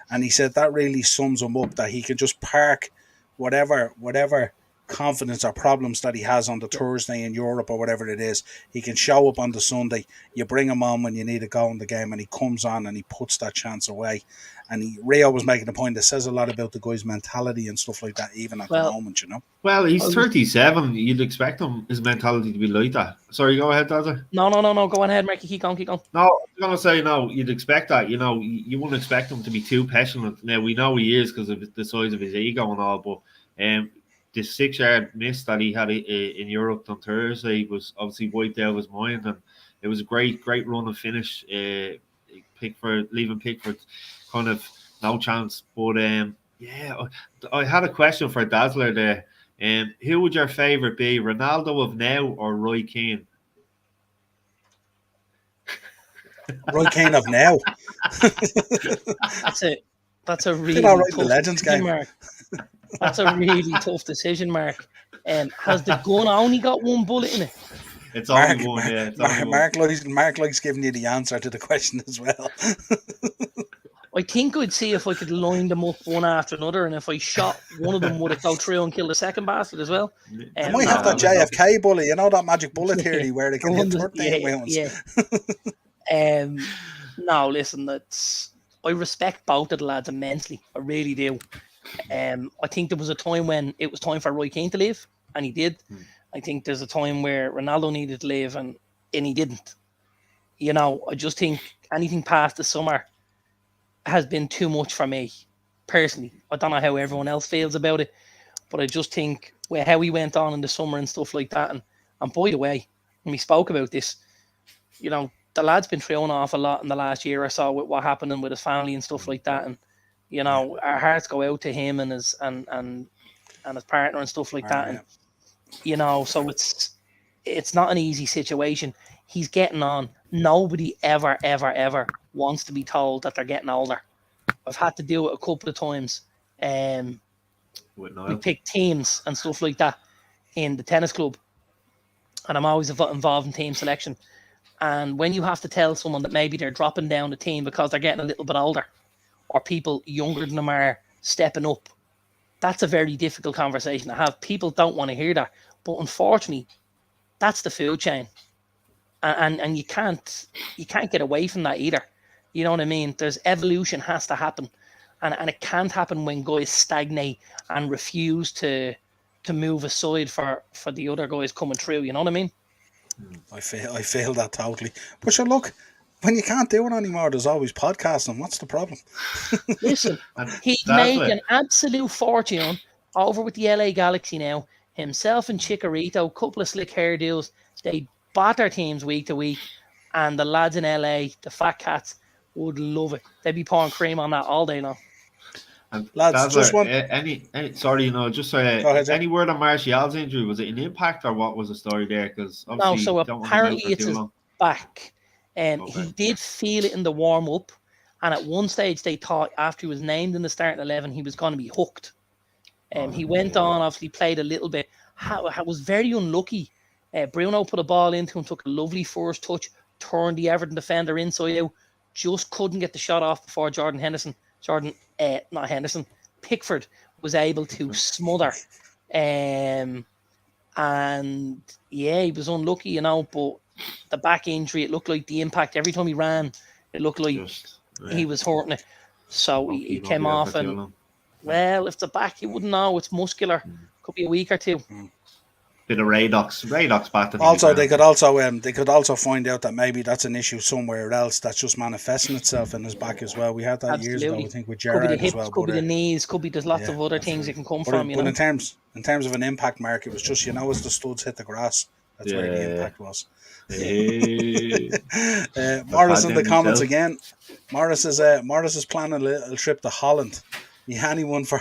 And he said that really sums him up, that he can just park whatever confidence or problems that he has on the Thursday in Europe or whatever it is. He can show up on the Sunday. You bring him on when you need a goal in the game, and he comes on and he puts that chance away. And Rio was making a point that says a lot about the guy's mentality and stuff like that, even at the moment, Well, he's 37. You'd expect his mentality to be like that. Sorry, go ahead, Dazza. No. Go on ahead, Marky. Keep going. No, I'm going to say, no, you'd expect that. You wouldn't expect him to be too passionate. Now, we know he is because of the size of his ego and all, but the 6-yard miss that he had in Europe on Thursday was obviously wiped out of his mind, and it was a great run and finish. Leaving Pickford kind of no chance. But I had a question for Dazzler there. Who would your favourite be, Ronaldo of now or Roy Keane? Roy Keane of now. That's a really tough Legends game. Mark. That's a really tough decision, Mark. Has the gun only got one bullet in it? It's only one, yeah. Mark likes giving you the answer to the question as well. I think I'd see if I could line them up one after another, and if I shot one of them, would it go through and kill the second bastard as well? I might have that JFK bullet, that magic bullet theory where they can hit 13 rounds. Yeah. No, listen, I respect both of the lads immensely. I really do. I think there was a time when it was time for Roy Keane to leave, and he did. I think there's a time where Ronaldo needed to leave, and he didn't. I just think anything past the summer has been too much for me, personally. I don't know how everyone else feels about it, but I just think how he went on in the summer and stuff like that. And by the way, when we spoke about this, the lad's been through an awful lot in the last year or so with what happened with his family and stuff like that. And our hearts go out to him and his partner and stuff like that. And so it's not an easy situation. He's getting on. Nobody ever wants to be told that they're getting older. I've had to do it a couple of times. We pick teams and stuff like that in the tennis club, and I'm always involved in team selection. And when you have to tell someone that maybe they're dropping down the team because they're getting a little bit older, or people younger than them are stepping up, that's a very difficult conversation to have. People don't want to hear that, but unfortunately, that's the food chain, and you can't get away from that either. You know what I mean? There's evolution has to happen, and it can't happen when guys stagnate and refuse to move aside for the other guys coming through. You know what I mean? I feel that totally. But sure, look, when you can't do it anymore, there's always podcasting. What's the problem? Listen, he's made an absolute fortune over with the LA Galaxy now. Himself and Chicharito, a couple of slick hairdos. They batter teams week to week, and the lads in LA, the Fat Cats, would love it. They'd be pouring cream on that all day long. And lads, Dazzler, just one. Any word on Martial's injury? Was it an impact, or what was the story there? Because no, so apparently it's his back. Okay. He did feel it in the warm up, and at one stage they thought after he was named in the starting 11 he was going to be hooked. He went on, obviously played a little bit. Was very unlucky. Bruno put a ball into him, took a lovely first touch, turned the Everton defender inside out, just couldn't get the shot off before Pickford was able to smother. And yeah, he was unlucky, you know, but the back injury, it looked like the impact every time he ran, it looked like he was hurting it. So he came off, and well, if the back, you wouldn't know. It's muscular. Could be a week or two. Bit of Radox back. Also, they could also find out that maybe that's an issue somewhere else that's just manifesting itself in his back as well. We had that years ago, I think, with Gerrard could be the hips, as well. Could be the knees, could be there's lots of other things it can come from. But in terms of an impact, Mark, it was just, as the studs hit the grass, that's where the impact was. Morris in the comments again. Morris is planning a little trip to Holland. Me anyone for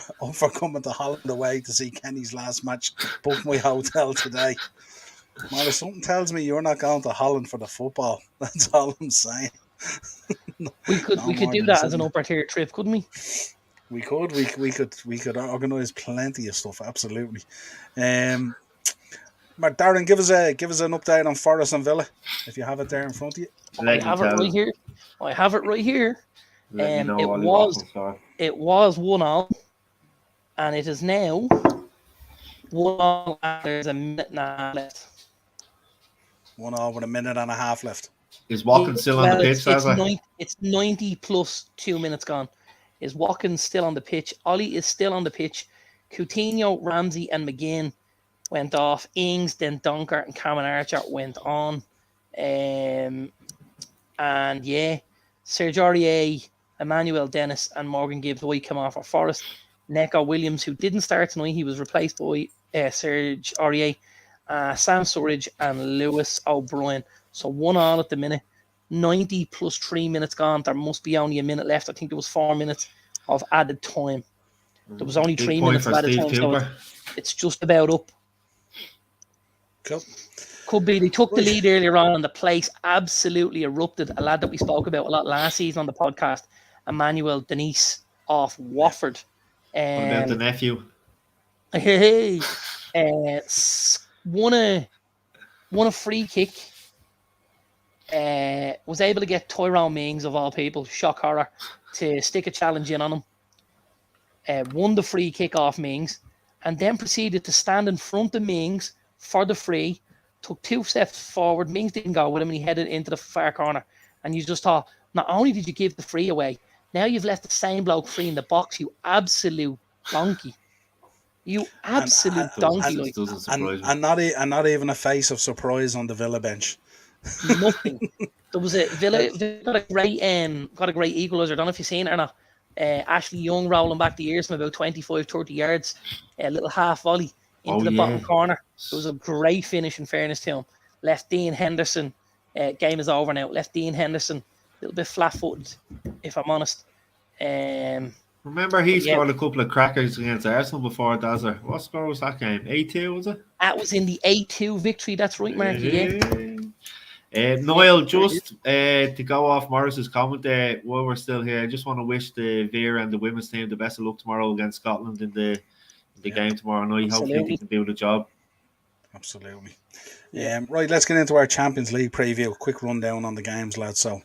coming to Holland away to see Kenny's last match. Booked my hotel today. Morris, something tells me you're not going to Holland for the football. That's all I'm saying. We could do that as an upper tier trip, couldn't we? We could organise plenty of stuff. Absolutely. Darren, give us an update on Forest and Villa if you have it there in front of you. I have it right here. It was 1-0, and it is now 1-0. There's a minute and a half left. 1-0 with a minute and a half left. Is Watkins still on the pitch? It's 90 plus 2 minutes gone. Is Watkins still on the pitch? Ollie is still on the pitch. Coutinho, Ramsey, and McGinn went off. Ings, then Donkert, and Cameron Archer went on. And yeah, Serge Aurier, Emmanuel Dennis, and Morgan Gibbs White came off for Forest. Neco Williams, who didn't start tonight, he was replaced by Serge Aurier, Sam Surridge, and Lewis O'Brien. So 1-1 at the minute. 90 plus 3 minutes gone. There must be only a minute left. I think there was 4 minutes of added time. There was only 3 minutes of added time, so it's just about up. Cool. Could be they took the lead earlier on, and the place absolutely erupted. A lad that we spoke about a lot last season on the podcast, Emmanuel Denise off Watford. What about the nephew? Won a free kick. Was able to get Tyrone Mings, of all people, shock horror, to stick a challenge in on him. Won the free kick off Mings, and then proceeded to stand in front of Mings for the free. Took 2 steps forward. Mings didn't go with him, and he headed into the far corner. And you just thought, not only did you give the free away, now you've left the same bloke free in the box. You absolute donkey. You absolute donkey. And not even a face of surprise on the Villa bench. Nothing. There was a Villa got a great equaliser. I don't know if you've seen it or not. Ashley Young rolling back the ears from about 25-30 yards. A little half volley into the bottom corner. It was a great finish, in fairness to him. Left Dean Henderson. Game is over now. Left Dean Henderson a little bit flat-footed, if I'm honest. Remember, he scored a couple of crackers against Arsenal before Dazzler. What score was that game? 8-2, was it? That was in the 8-2 victory. That's right, Marky. Niall, just to go off Morris's comment there, while we're still here, I just want to wish the Vera and the women's team the best of luck tomorrow against Scotland in the game tomorrow night. Hopefully they can do the job. Absolutely. Right, let's get into our Champions League preview. Quick rundown on the games, lads. So,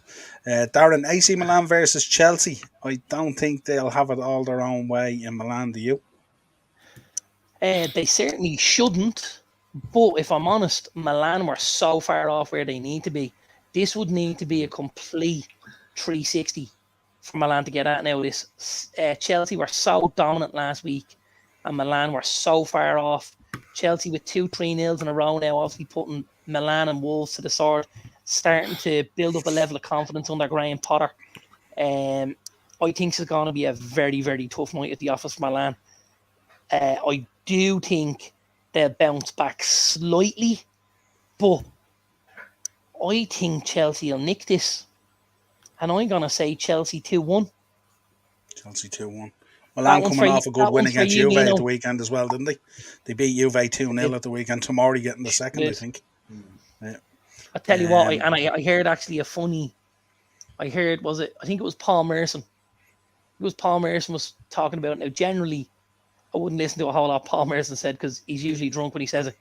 Darren, AC Milan versus Chelsea. I don't think they'll have it all their own way in Milan, do you? They certainly shouldn't. But if I'm honest, Milan were so far off where they need to be. This would need to be a complete 360 for Milan to get at now. Chelsea were so dominant last week, and Milan were so far off. Chelsea with 2 3-0s in a row now, obviously putting Milan and Wolves to the sword, starting to build up a level of confidence under Graham Potter. I think it's going to be a very, very tough night at the office for Milan. I do think they'll bounce back slightly, but I think Chelsea will nick this. And I'm going to say Chelsea 2-1. Chelsea 2-1. Milan coming off a good win against Juve at the weekend as well, didn't they? They beat Juve 2-0 at the weekend. Tomori getting the second, I think. Yeah. I tell you what, I heard actually a funny... I think it was Paul Merson. Paul Merson was talking about it. Now, generally, I wouldn't listen to a whole lot Paul Merson said because he's usually drunk when he says it.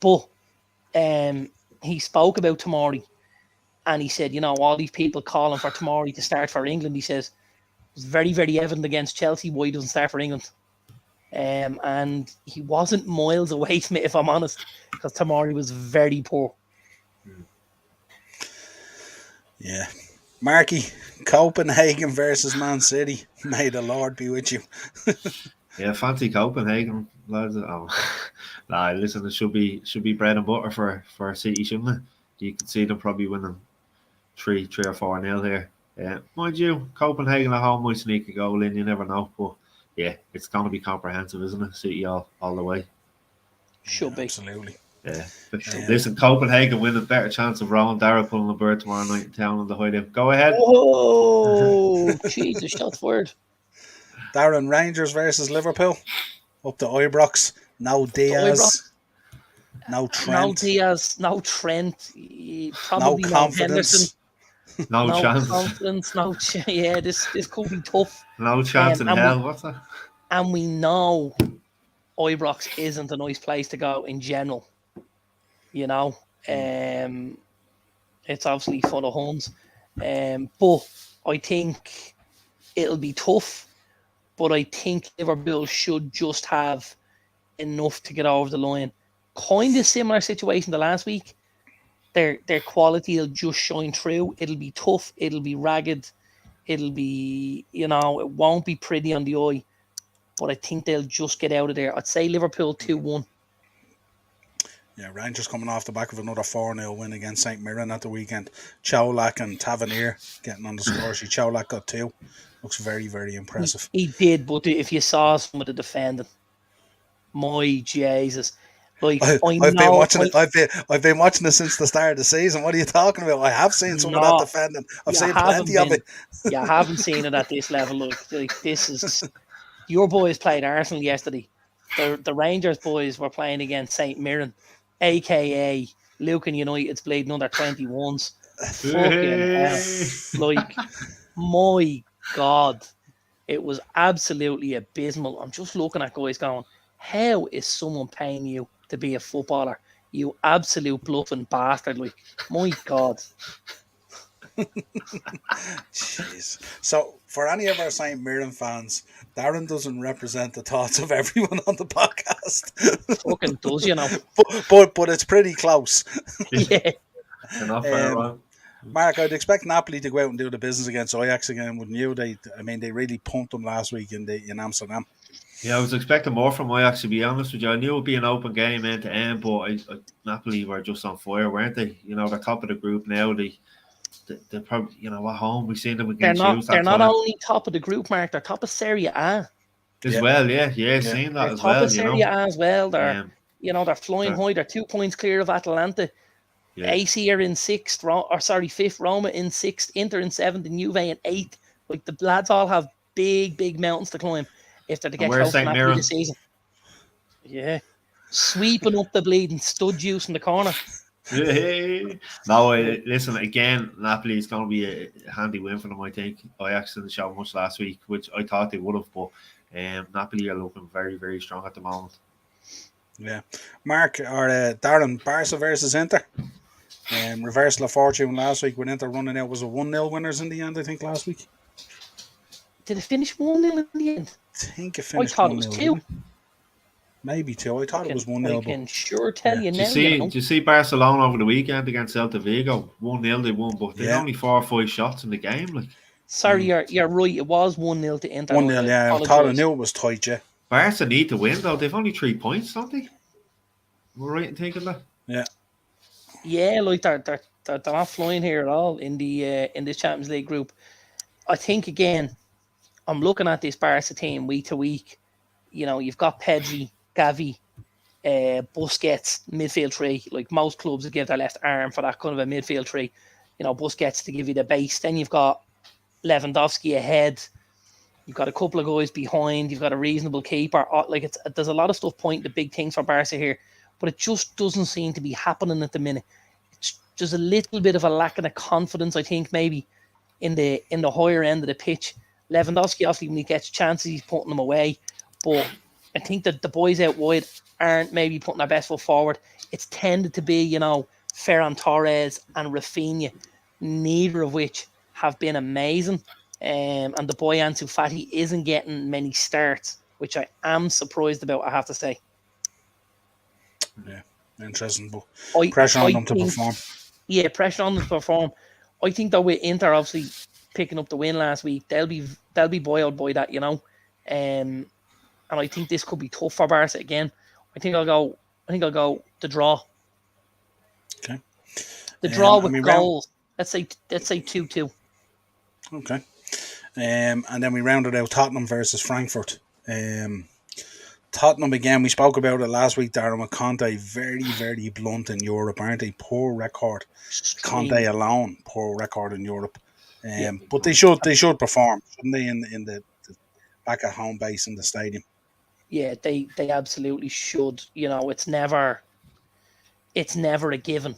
But he spoke about Tomori, and he said, all these people calling for Tomori to start for England, he says, it's very, very evident against Chelsea why he doesn't start for England. And he wasn't miles away from it, if I'm honest, because Tomori was very poor. Yeah. Marky, Copenhagen versus Man City. May the Lord be with you. Yeah, fancy Copenhagen, lads. Oh, nah, listen, it should be bread and butter for City, shouldn't it? You could see them probably winning 3 or 4-0 here. Mind you, Copenhagen at home might sneak a goal in. You never know, but yeah, it's going to be comprehensive, isn't it? City all the way. Should be. Absolutely. Yeah. Listen, Copenhagen win a better chance of Rowan Darragh pulling the bird tomorrow night in town on the hideout. Go ahead. Oh, Jesus, shots fired. Darren, Rangers versus Liverpool. Up to Ibrox. No Diaz. No Trent. No Diaz. No Trent. Probably no no confidence. Henderson. No chance. Confidence. Yeah, this could be tough. No chance in hell. What's that? And we know Ibrox isn't a nice place to go in general. You know, it's obviously full of Huns. But I think it'll be tough. But I think Liverpool should just have enough to get over the line. Kind of similar situation to last week. Their quality will just shine through. It'll be tough. It'll be ragged. It'll be, it won't be pretty on the eye. But I think they'll just get out of there. I'd say Liverpool 2-1. Yeah, Rangers coming off the back of another 4-0 win against St Mirren at the weekend. Cholak and Tavernier getting on the score sheet. Cholak got 2. Looks very, very impressive. He did, but if you saw some of the defending, my Jesus. Like, I've been watching it. I've been watching it since the start of the season. What are you talking about? I have seen some of that defending. I've seen plenty of it. You haven't seen it at this level. Like this is your boys played Arsenal yesterday. The Rangers boys were playing against St Mirren, aka Lucan United's played under 21s. Fucking hell. Like, my God, it was absolutely abysmal. I'm just looking at guys going, how is someone paying you to be a footballer? You absolute bluffing bastard. Like, my God. Jeez. So, for any of our St. Mirren fans, Darren doesn't represent the thoughts of everyone on the podcast. Fucking does, But it's pretty close. Yeah. Not fair, wrong. Mark, I'd expect Napoli to go out and do the business against Ajax again, wouldn't you? They really pumped them last week in Amsterdam. Yeah, I was expecting more from Ajax, to be honest with you. I knew it would be an open game end to end, but Napoli were just on fire, weren't they? They're top of the group now. They're probably, at home. We've seen them against you. They're not only top of the group, Mark, they're top of Serie A. Well, yeah, seen that they're as top well. Of Serie A as well. They're, they're flying high. They're 2 points clear of Atalanta. Yeah. AC are in 5th. Roma in 6th. Inter in 7th. And Juve in 8th. Like, the lads all have big mountains to climb if they're to get close to Napoli this season. Yeah. Sweeping up the bleeding stud juice in the corner. No, listen, again, Napoli is going to be a handy win for them, I think. Ajax didn't show much last week, which I thought they would have, but Napoli are looking very, very strong at the moment. Yeah. Mark, or Darren, Barca versus Inter. Reversal of fortune last week with Inter running out. Was it 1-0 winners in the end, I think, last week? Did it finish 1-0 in the end? I think it finished 1-0. I thought it was 2. Maybe 2. I thought it was 1-0. I can sure tell you now. Did you see Barcelona over the weekend against Celta Vigo? 1-0 they won, but they had only 4 or 5 shots in the game. Like, sorry, you're right. It was 1-0 to Inter. 1-0, yeah. I knew it was tight, yeah. Barca need to win, though. They've only 3 points, don't they? We're right in thinking that. Yeah. Yeah, like they're not flying here at all in this Champions League group. I think, again, I'm looking at this Barca team week to week. You've got Pedri, Gavi, Busquets, midfield 3. Like, most clubs would give their left arm for that kind of a midfield 3. Busquets to give you the base. Then you've got Lewandowski ahead. You've got a couple of guys behind. You've got a reasonable keeper. Like, there's a lot of stuff pointing to big things for Barca here, but it just doesn't seem to be happening at the minute. It's just a little bit of a lack of confidence, I think, maybe in the higher end of the pitch. Lewandowski, obviously, when he gets chances, he's putting them away. But I think that the boys out wide aren't maybe putting their best foot forward. It's tended to be, Ferran Torres and Rafinha, neither of which have been amazing. And the boy Ansu Fati isn't getting many starts. which I am surprised about, I have to say. Yeah, interesting. But I pressure on them to think, perform. Yeah, pressure on them to perform. I think that with Inter obviously picking up the win last week, they'll be boiled by that, and I think this could be tough for Barca again. I think I'll go the draw. Okay. The draw and with we goals. Let's say 2-2. Okay. And then we rounded out Tottenham versus Frankfurt. Tottenham again, we spoke about it last week, Darren, with Conte, very, very blunt in Europe, aren't they? Poor record. Conte alone, poor record in Europe. But they should perform, shouldn't they, in the back at home base in the stadium? Yeah, they absolutely should. It's never a given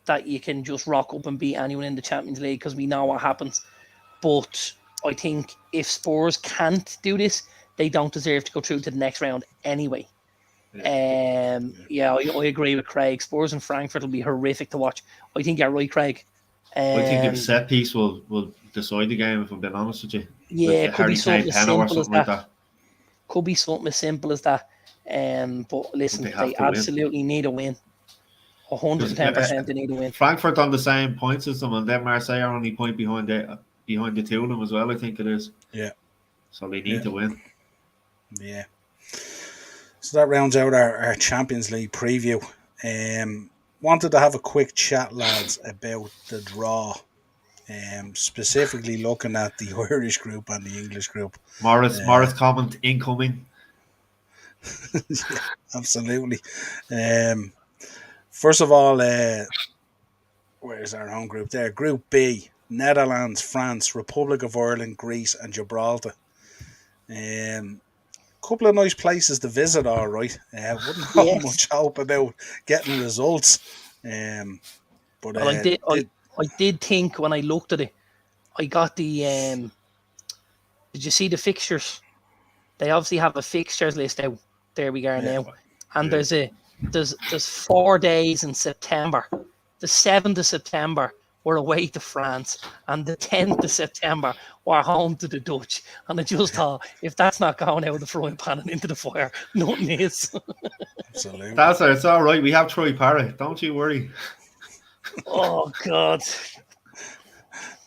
that you can just rock up and beat anyone in the Champions League, because we know what happens. But I think if Spurs can't do this, they don't deserve to go through to the next round anyway. I agree with Craig. Spurs and Frankfurt will be horrific to watch. I think you're right, Craig. I think if set piece will decide the game, if I'm being honest with you. Yeah, like it could be something as or simple as something like that. Could be something as simple as that. But listen, they absolutely need a win. 110% they need a win. Frankfurt on the same points as them, and then Marseille are only point behind the two of them as well, I think it is. Yeah. So they need to win. Yeah. So that rounds out our Champions League preview. Wanted to have a quick chat, lads, about the draw. Specifically looking at the Irish group and the English group. Morris comment incoming. Yeah, absolutely. First of all, where's our home group there? Group B: Netherlands, France, Republic of Ireland, Greece, and Gibraltar. Couple of nice places to visit, all right. Wouldn't have much hope about getting results. But I did think when I looked at it, I got the. Did you see the fixtures? They obviously have a fixtures list out. There we are now, and there's 4 days in September. The 7th of September, we're away to France, and the 10th of September, we're home to the Dutch. And I just thought, if that's not going out of the frying pan and into the fire, nothing is. Absolutely. It's all right. We have Troy Parrott. Don't you worry. Oh, God.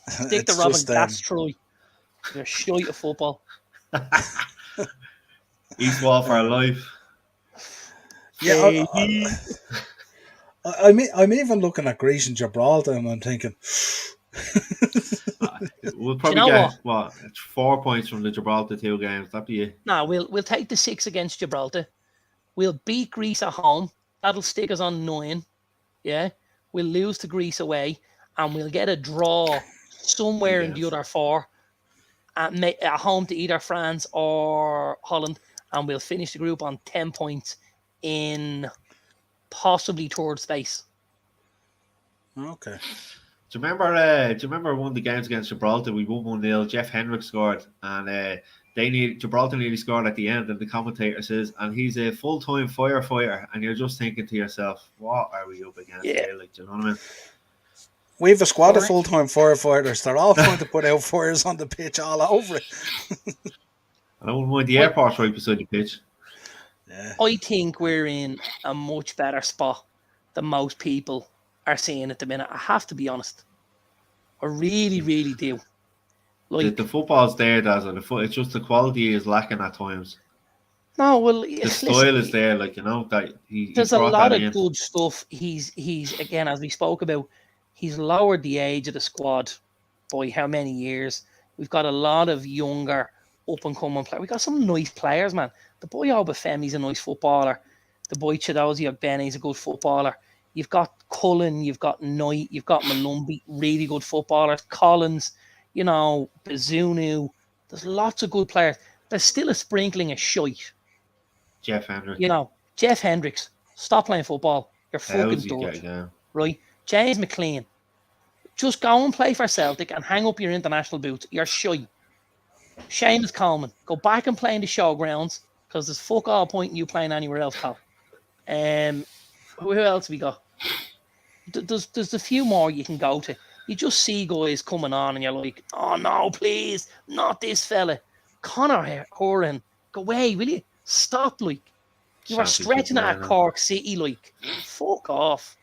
Stick to Robin. That's Troy. You're shite at football. East Wall for life. Yeah, I'm even looking at Greece and Gibraltar, and I'm thinking, we'll probably get 4 points from the Gibraltar 2 games. That'd be it. No, we'll take the 6 against Gibraltar. We'll beat Greece at home. That'll stick us on 9. Yeah, we'll lose to Greece away, and we'll get a draw somewhere in the other 4 at home to either France or Holland, and we'll finish the group on 10 points in possibly third space. Okay. Do you remember one of the games against Gibraltar? We won 1-0. Jeff Hendrick scored, and Gibraltar nearly scored at the end, and the commentator says, and he's a full-time firefighter, and you're just thinking to yourself, what are we up against here? Like, do you know what I mean? We have a squad of full-time firefighters. They're all trying to put out fires on the pitch all over it. I wouldn't mind the airport right beside the pitch. Yeah. I think we're in a much better spot than most people are seeing at the minute. I have to be honest. I really, really do. Like the football's there, it's just the quality is lacking at times. No, well, the style is there, like, you know, that there's a lot of good stuff. He's again, as we spoke about, he's lowered the age of the squad by how many years. We've got a lot of younger up and coming players. We got some nice players, man. The boy Obafemi's a nice footballer. The boy Chidozie Ogbene's a good footballer. You've got Cullen, you've got Knight, you've got Malumbi, really good footballers. Collins, you know, Bazunu. There's lots of good players. There's still a sprinkling of shite. Jeff Hendricks. You know, Jeff Hendricks, stop playing football. You're fucking dirt. Right? James McLean, just go and play for Celtic and hang up your international boots. You're shy. Seamus Coleman, go back and play in the showgrounds, because there's fuck all point in you playing anywhere else, pal. Who else we got? There's a few more you can go to. You just see guys coming on and you're like, oh no, please, not this fella. Conor Horan Go away, will you? Stop, like. You were Championship stretching player at now. Cork City, like. Fuck off.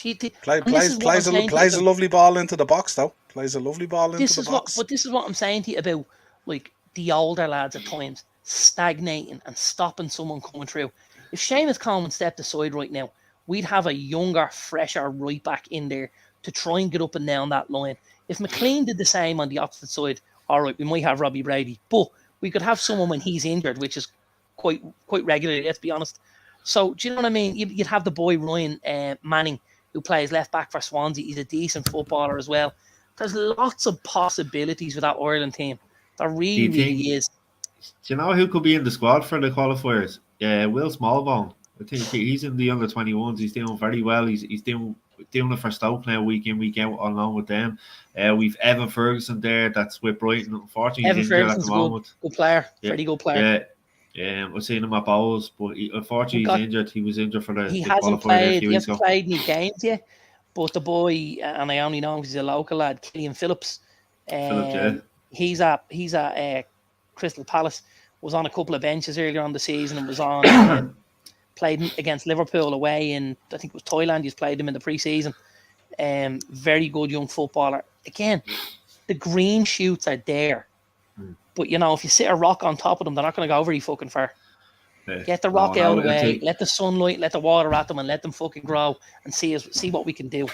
And this Plays is what I'm saying to you plays a about, lovely ball into the box though. Plays a lovely ball into this the is what, box. but this is what I'm saying to you about, like, the older lads at times stagnating and stopping someone coming through. If Seamus Coleman stepped aside right now, we'd have a younger, fresher right back in there to try and get up and down that line. If McLean did the same on the opposite side, all right, we might have Robbie Brady, but we could have someone when he's injured, which is quite regularly, let's be honest. So, do you know what I mean? You'd have the boy Ryan Manning, who plays left back for Swansea. He's a decent footballer as well. There's lots of possibilities with that Ireland team. There Do really, you think? really is. Do you know who could be in the squad for the qualifiers? Yeah, Will Smallbone. I think he's in the under 21s. He's doing very well. He's doing it for Stoke now, week in, week out, along with them. We've Evan Ferguson there, that's with Brighton. Unfortunately, Evan he's injured at Ferguson's the a moment. good player. Yeah, Pretty good player. yeah. We're seeing him at Bowles, but unfortunately, he's injured. He was injured for the qualifier there a few He weeks hasn't ago. played any games yet. But the boy, and I only know him because he's a local lad, Killian Phillips. He's at Crystal Palace. Was on a couple of benches earlier on the season and was on played against Liverpool away in, I think it was Thailand. He's played them in the pre-season. Very good young footballer. Again, the green shoots are there. But, you know, if you sit a rock on top of them, they're not going to go very fucking far. Get the rock out of the way, let the sunlight, let the water at them, and let them fucking grow and see what we can do.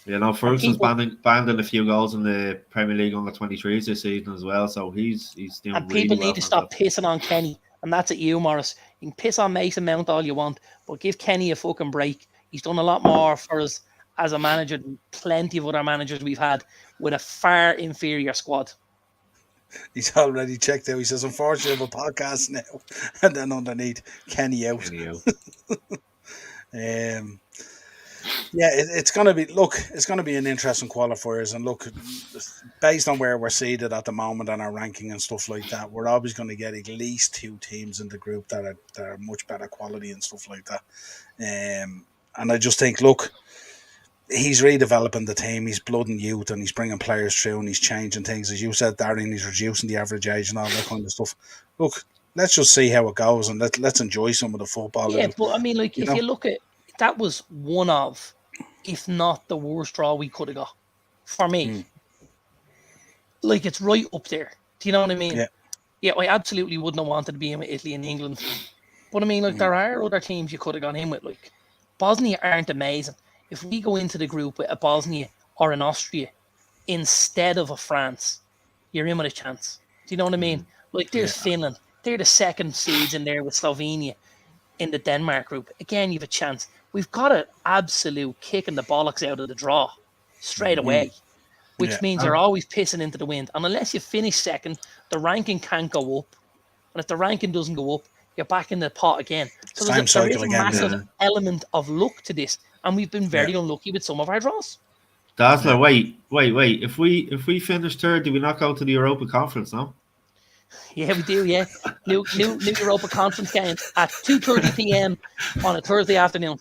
You know, Ferguson's banding a few goals in the Premier League under 23s this season as well, so he's doing and really people well need to stop pissing on Kenny, and that's at you, Morris. You can piss on Mason Mount all you want, but give Kenny a fucking break. He's done a lot more for us as a manager than plenty of other managers we've had with a far inferior squad. He's already checked out. He says, unfortunately, I have a podcast now. And then underneath, Kenny out. Yeah, it's going to be an interesting qualifiers. And look, based on where we're seated at the moment and our ranking and stuff like that, we're always going to get at least two teams in the group that are much better quality and stuff like that. And I just think, look, he's redeveloping the team. He's blooding youth and he's bringing players through and he's changing things. As you said, Darren, he's reducing the average age and all that kind of stuff. Look, let's just see how it goes and let's enjoy some of the football. Yeah, but I mean, like, if you look at, that was one of, if not the worst draw we could have got for me. Like, it's right up there. Do you know what I mean? Yeah, I absolutely wouldn't have wanted to be in with Italy and England. But I mean, like, there are other teams you could have gone in with. Like, Bosnia aren't amazing. If we go into the group with a Bosnia or an Austria instead of a France, you're in with a chance. Do you know what I mean? Like, there's Finland. They're the second seeds in there with Slovenia in the Denmark group. Again, you have a chance. We've got an absolute kicking the bollocks out of the draw straight away, which means you're always pissing into the wind. And unless you finish second, the ranking can't go up. And if the ranking doesn't go up, you're back in the pot again. So there is a massive element of luck to this. And we've been very unlucky with some of our draws. Dazzler, wait. If we finish third, do we not go to the Europa Conference now? Yeah, we do, yeah. New Europa Conference game at 2:30 p.m. on a Thursday afternoon.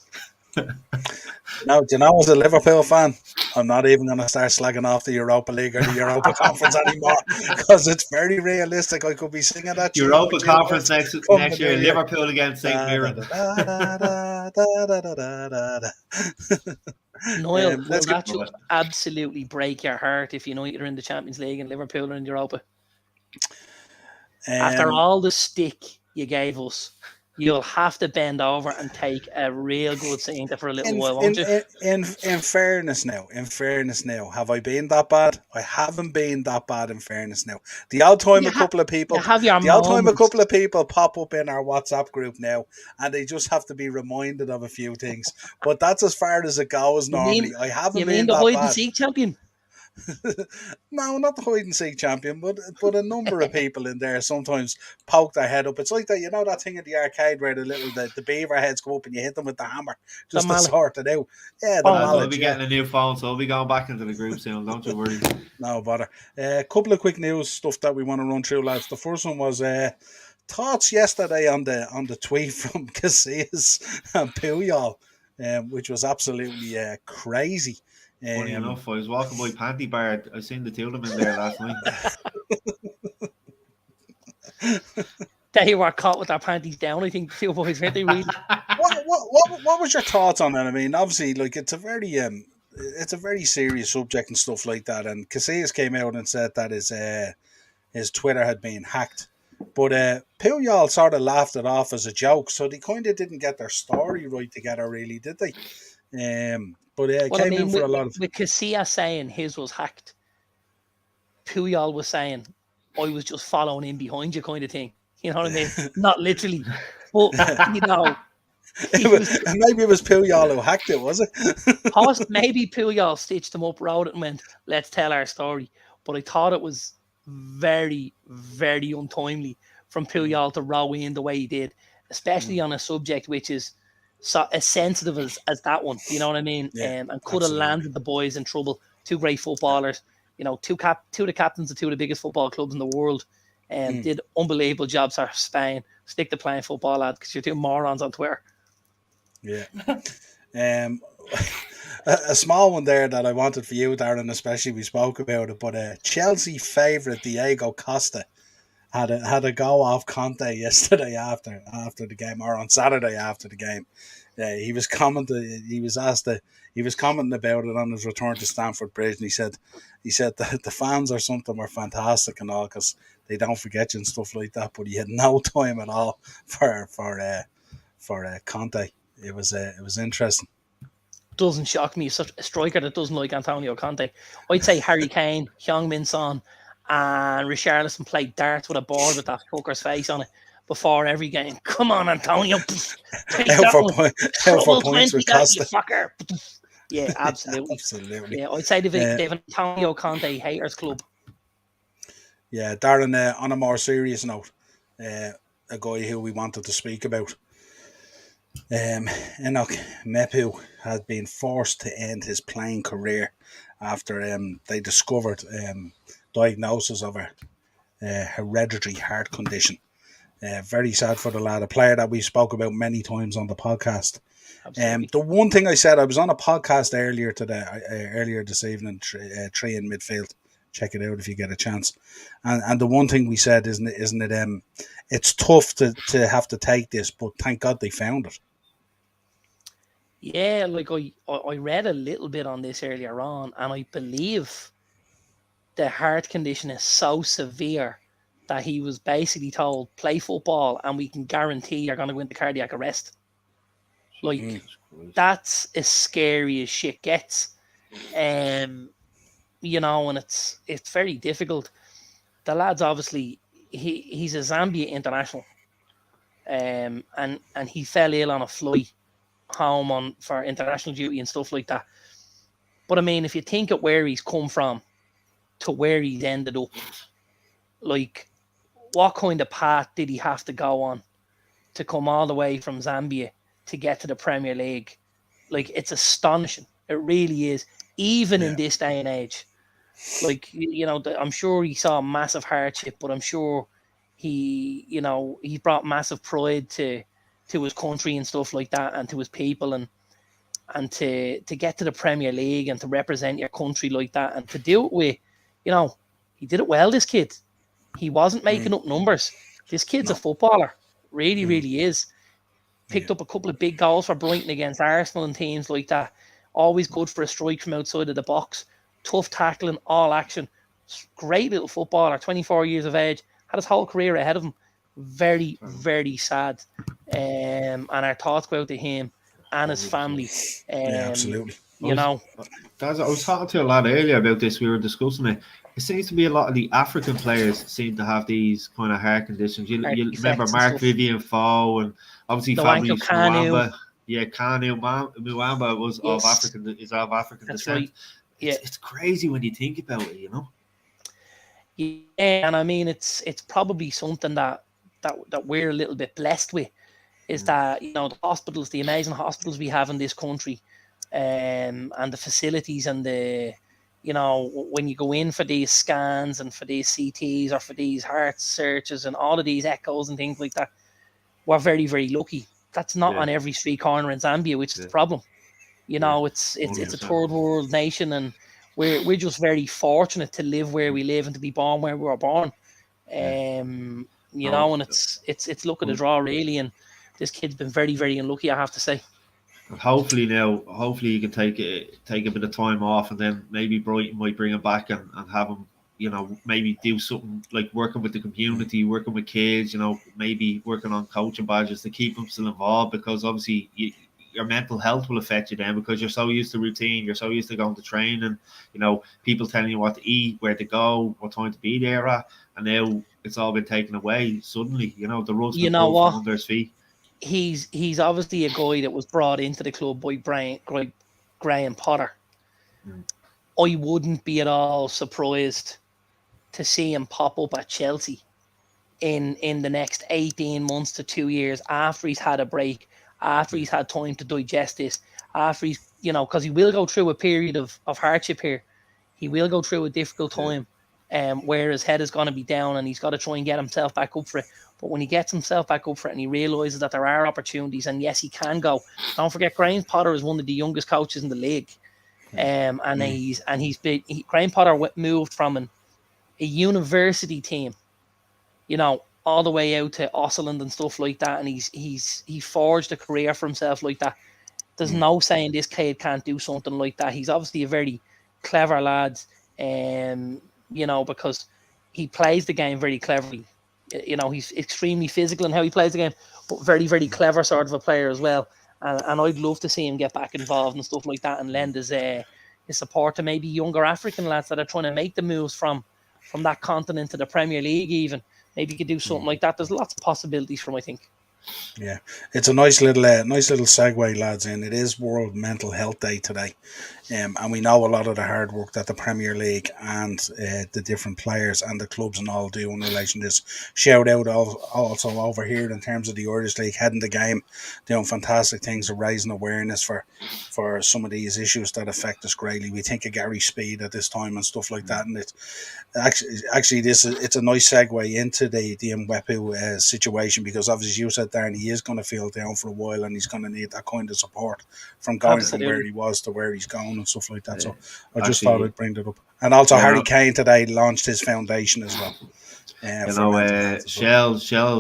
Now, do you know, as a Liverpool fan, I'm not even going to start slagging off the Europa League or the Europa Conference anymore because it's very realistic. I could be singing that Europa Conference next year, Liverpool against St. Mirren. Niall, will that just absolutely break your heart if United are in the Champions League and Liverpool are in Europa? After all the stick you gave us, you'll have to bend over and take a real good Sainter for a little while, won't you? In fairness now, have I been that bad? I haven't been that bad in fairness now. The odd time a couple of people pop up in our WhatsApp group now and they just have to be reminded of a few things. But that's as far as it goes normally. I haven't been that bad. You mean the hide and seek champion? No, not the hide and seek champion, but a number of people in there sometimes poke their head up. It's like that, you know, that thing in the arcade where the beaver heads go up and you hit them with the hammer just to sort it out. Yeah, we'll be getting a new phone, so we'll be going back into the group soon. Don't you worry. No bother. A couple of quick news stuff that we want to run through, lads. The first one was thoughts yesterday on the tweet from Casillas and Puyol, which was absolutely crazy. Funny enough, I was walking by Panty Bar. I seen the two of them in there last night. They were caught with their panties down. I think the two boys, weren't they? Really? What was your thoughts on that? I mean, obviously, like it's a very serious subject and stuff like that. And Casillas came out and said that his Twitter had been hacked. But Puyol sort of laughed it off as a joke, so they kind of didn't get their story right together, really, did they? But it Well, I came in mean, for a lot of. with Casillas saying his was hacked, Puyol was saying, I was just following in behind you, kind of thing. You know what I mean? Not literally, but maybe it was Puyol who hacked it, was it? Maybe Puyol stitched him up, wrote it, and went, "Let's tell our story." But I thought it was very, very untimely from Puyol to row in the way he did, especially on a subject which is as sensitive as that one. You know what I mean? Yeah, and could have landed the boys in trouble. Two great footballers. You know, two of the captains of two of the biggest football clubs in the world. Did unbelievable jobs for Spain. Stick to playing football, lad, because you're two morons on Twitter. Yeah. A small one there that I wanted for you, Darren, especially we spoke about it, but Chelsea favourite Diego Costa had a go off Conte yesterday after the game, or on Saturday after the game. He was commenting. He was commenting about it on his return to Stamford Bridge, and he said that the fans or something were fantastic and all because they don't forget you and stuff like that. But he had no time at all for Conte. It was interesting. Doesn't shock me. Such a striker that doesn't like Antonio Conte. I'd say Harry Kane, Heung-min Son, and Richarlison played darts with a ball with that fucker's face on it before every game. Come on, Antonio. Out for points with Costa. Fucker. Yeah, absolutely. Absolutely. Yeah, I'd say they've an Antonio Conte haters club. Yeah, Darren, on a more serious note, a guy who we wanted to speak about. Enoch Mepu has been forced to end his playing career after they discovered diagnosis of a hereditary heart condition. Very sad for the lad, a player that we spoke about many times on the podcast. The one thing I said, I was on a podcast earlier this evening, Three in Midfield. Check it out if you get a chance. And the one thing we said, isn't it? It's tough to have to take this, but thank God they found it. Yeah, like I read a little bit on this earlier on, and I believe the heart condition is so severe that he was basically told, play football and we can guarantee you're going to go into cardiac arrest. Like, that's as scary as shit gets. You know, and it's very difficult. The lad's obviously, he's a Zambia international. And he fell ill on a flight home for international duty and stuff like that. But I mean, if you think of where he's come from to where he's ended up, like, what kind of path did he have to go on to come all the way from Zambia to get to the Premier League? Like, it's astonishing. It really is. Even in this day and age, like, you know, I'm sure he saw massive hardship, but I'm sure he brought massive pride to his country and stuff like that, and to his people, and to get to the Premier League and to represent your country like that, and to do it with, you know, he did it well, this kid. He wasn't making up numbers. This kid's a footballer. Really, really is. Picked up a couple of big goals for Brighton against Arsenal and teams like that. Always good for a strike from outside of the box. Tough tackling, all action. Great little footballer, 24 years of age. Had his whole career ahead of him. Very, very sad. And our thoughts go out to him and his family. Absolutely. You know. I was talking to a lad earlier about this. We were discussing it. It seems to be a lot of the African players seem to have these kind of heart conditions. You remember Mark Vivian Foe, and obviously Fabrice Muamba. Yeah, Kanu Muamba was of African descent. Right. Yeah. It's crazy when you think about it, you know. Yeah, and I mean, it's probably something that we're a little bit blessed with, is that, you know, the hospitals, the amazing hospitals we have in this country, and the facilities, and the, you know, when you go in for these scans and for these CTs or for these heart searches and all of these echoes and things like that, we're very, very lucky. That's not on every street corner in Zambia, which is the problem. You know, it's a third world nation, and we're just very fortunate to live where we live and to be born where we were born. you No. know, and it's luck of the draw really, and this kid's been very, very unlucky, I have to say. And hopefully you can take a bit of time off, and then maybe Brighton might bring him back and have him, you know, maybe do something like working with the community, working with kids, you know, maybe working on coaching badges to keep them still involved, because obviously your mental health will affect you then, because you're so used to routine, you're so used to going to training, you know, people telling you what to eat, where to go, what time to be there at, and now it's all been taken away suddenly. You know, the rug's You been know pulled from what? under his feet. He's obviously a guy that was brought into the club by Graham Potter. I wouldn't be at all surprised to see him pop up at Chelsea in the next 18 months to 2 years, after he's had a break, after he's had time to digest this, after he's, you know, because he will go through a period of hardship here. He will go through a difficult time, where his head is going to be down and he's got to try and get himself back up for it. But when he gets himself back up for it and he realises that there are opportunities, and yes, he can go. Don't forget, Graham Potter is one of the youngest coaches in the league. And Graham Potter moved from a university team, you know, all the way out to Osland and stuff like that, and he forged a career for himself like that. There's no saying this kid can't do something like that. He's obviously a very clever lad, you know, because he plays the game very cleverly. You know, he's extremely physical in how he plays the game, but very, very clever sort of a player as well. And I'd love to see him get back involved and stuff like that, and lend his support to maybe younger African lads that are trying to make the moves from that continent to the Premier League even. Maybe you could do something like that. There's lots of possibilities for him, I think. Yeah, it's a nice little segue, lads. And it is World Mental Health Day today, and we know a lot of the hard work that the Premier League and the different players and the clubs and all do in relation to this. Shout out also over here in terms of the Irish League, heading the game, doing fantastic things of raising awareness for some of these issues that affect us greatly. We think of Gary Speed at this time and stuff like that, and it's actually it's a nice segue into the Mwepu situation, because obviously you said, Darren, he is going to feel down for a while and he's going to need that kind of support from going from where he was to where he's going and stuff like that. So I just thought I'd bring that up. And also Harry Kane today launched his foundation as well. You know,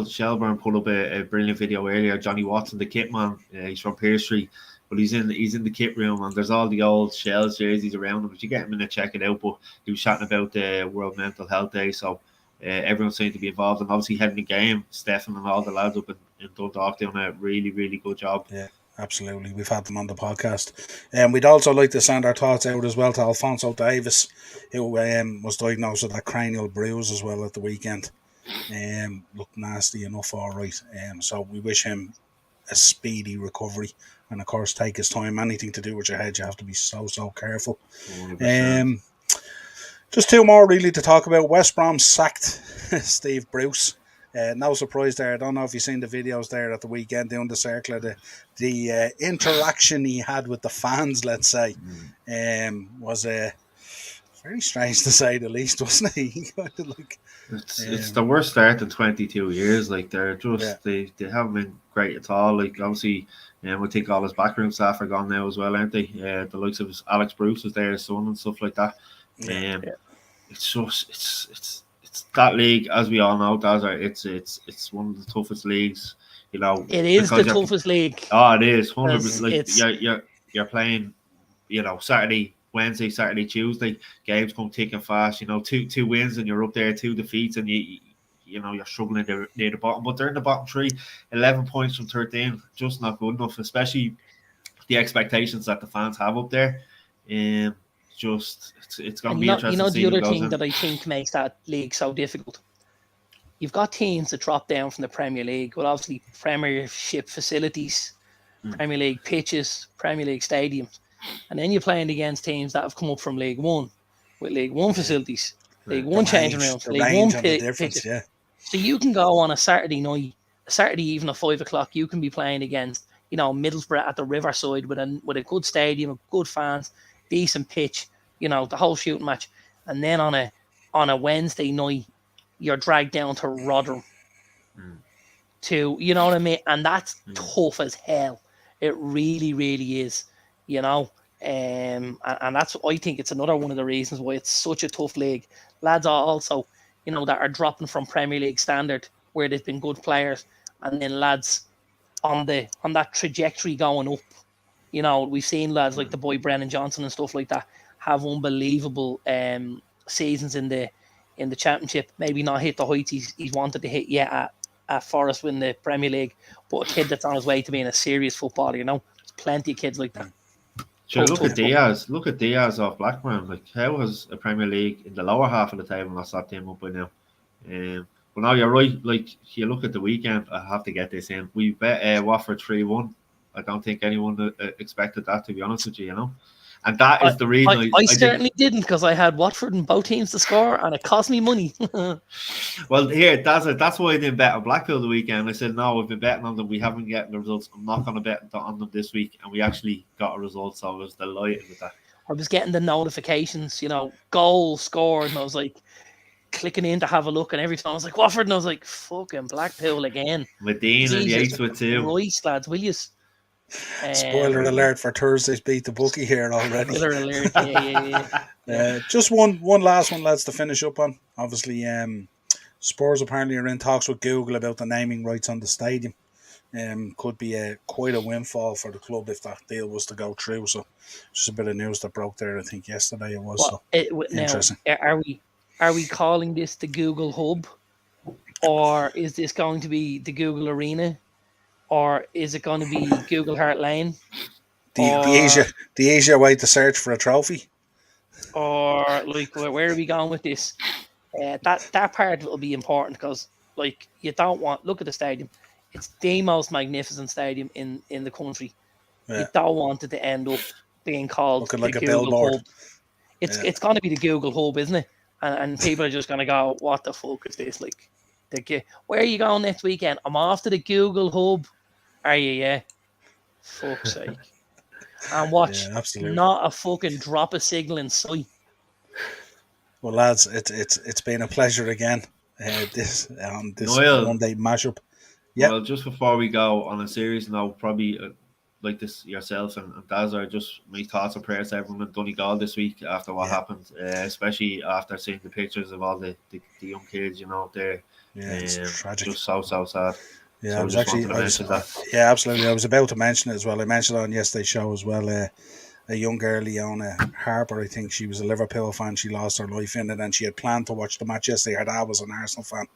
Shelburne put up a brilliant video earlier. Johnny Watson, the kit man, he's from Pearse Street, but he's in the kit room, and there's all the old Shells jerseys around him. If you get him in there, check it out. But he was chatting about the World Mental Health Day, so everyone seemed to be involved, and obviously heading the game, Stefan and all the lads up in Dundalk doing a really, really good job. Yeah. Absolutely, we've had them on the podcast, and we'd also like to send our thoughts out as well to Alfonso Davis, who was diagnosed with a cranial bruise as well at the weekend. Looked nasty enough, all right. So we wish him a speedy recovery, and of course, take his time. Anything to do with your head, you have to be so careful. 100%. Just two more really to talk about. West Brom sacked Steve Bruce. No surprise there. I don't know if you've seen the videos there at the weekend doing the circle of the interaction he had with the fans, let's say, was very strange to say the least, wasn't he? It's the worst start in 22 years. Like, they're just they haven't been great at all. Like, obviously, we think all his backroom staff are gone now as well, aren't they? The likes of Alex Bruce was there, his son and stuff like that. It's just it's that league, as we all know, it's one of the toughest leagues. You know, it is the toughest league. Oh, it is 100%. Like, you're playing, you know, Wednesday, Saturday, Tuesday. Games come thick and fast. You know, two wins and you're up there, 2 defeats, and you know you're struggling near the bottom. But they're in the bottom 3, 11 points from 13. Just not good enough, especially the expectations that the fans have up there. It's going to be interesting. You know, the other thing that I think makes that league so difficult, you've got teams that drop down from the Premier League, well, obviously Premiership facilities, Premier League pitches, Premier League stadiums, and then you're playing against teams that have come up from League One with League One facilities, League One changing rooms, League One pitches. Yeah. So you can go on a Saturday night, Saturday evening at 5 o'clock, you can be playing against, you know, Middlesbrough at the Riverside with a good stadium, good fans, decent pitch, you know, the whole shooting match. And then on a Wednesday night, you're dragged down to Rotherham to, you know what I mean? And that's tough as hell. It really, really is, you know. And that's, I think it's another one of the reasons why it's such a tough league. Lads are also, you know, that are dropping from Premier League standard where they've been good players, and then lads on that trajectory going up. You know, we've seen lads like the boy Brennan Johnson and stuff like that have unbelievable seasons in the championship. Maybe not hit the heights he's wanted to hit yet at Forest win the Premier League, but a kid that's on his way to being a serious footballer. You know, there's plenty of kids like that. Sure, look at Diaz. Look at Diaz off Blackburn. Like, how has a Premier League in the lower half of the table not stopped him up by now? But now you're right. Like, you look at the weekend. I have to get this in. We bet Watford 3-1. I don't think anyone expected that, to be honest with you. You know, and that is the reason I certainly didn't, because I had Watford and both teams to score, and it cost me money. Well, here, that's why I didn't bet on Blackpool the weekend. I said, no, we've been betting on them. We haven't gotten the results. I'm not going to bet on them this week. And we actually got a result, so I was delighted with that. I was getting the notifications, you know, goal scored, and I was like clicking in to have a look, and every time I was like, Watford, and I was like, fucking Blackpool again. Medina and Yates with 2. Right, lads, will you? Spoiler alert for Thursday's Beat the Bookie here already. Spoiler alert, yeah. Just one last one, lads, to finish up on. Obviously, Spurs apparently are in talks with Google about the naming rights on the stadium. Could be quite a windfall for the club if that deal was to go through. So, just a bit of news that broke there, I think yesterday it was. Interesting. Now, are we calling this the Google Hub, or is this going to be the Google Arena? Or is it going to be Google Hart Lane? The easier way to search for a trophy? Or, like, where are we going with this? That part will be important, because, like, you don't want... Look at the stadium. It's the most magnificent stadium in the country. Yeah. You don't want it to end up being called looking like a Google billboard. Hub. It's going to be the Google Hub, isn't it? And people are just going to go, what the fuck is this? Like, where are you going next weekend? I'm off to the Google Hub. Are you? Yeah. Fuck's sake. And watch, not a fucking drop of signal in sight. Well, lads, it's been a pleasure again. This Niall, Monday mashup. Yeah. Well, just before we go, on a serious note, probably like this yourself and Daz are just my thoughts and prayers to everyone in Donegal this week after what happened, especially after seeing the pictures of all the young kids, you know, there. Yeah, it's tragic. Just so sad. Yeah, so absolutely. I was about to mention it as well. I mentioned it on yesterday's show as well. A young girl, Leona Harper, I think she was a Liverpool fan. She lost her life in it, and she had planned to watch the match yesterday. Her dad was an Arsenal fan,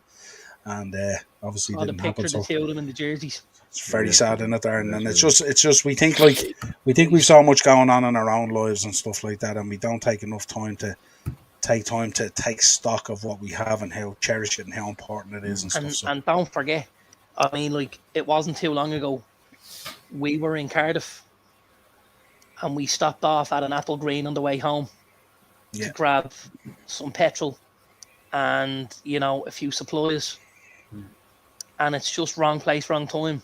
and obviously didn't happen. So the two of them in the jerseys. It's very sad, isn't it, Darren? And it's just we think we've so much going on in our own lives and stuff like that, and we don't take enough time to take stock of what we have and how cherished it and how important it is and stuff. And don't forget, I mean, like, it wasn't too long ago, we were in Cardiff and we stopped off at an Apple Green on the way home to grab some petrol and, you know, a few supplies. And it's just wrong place, wrong time.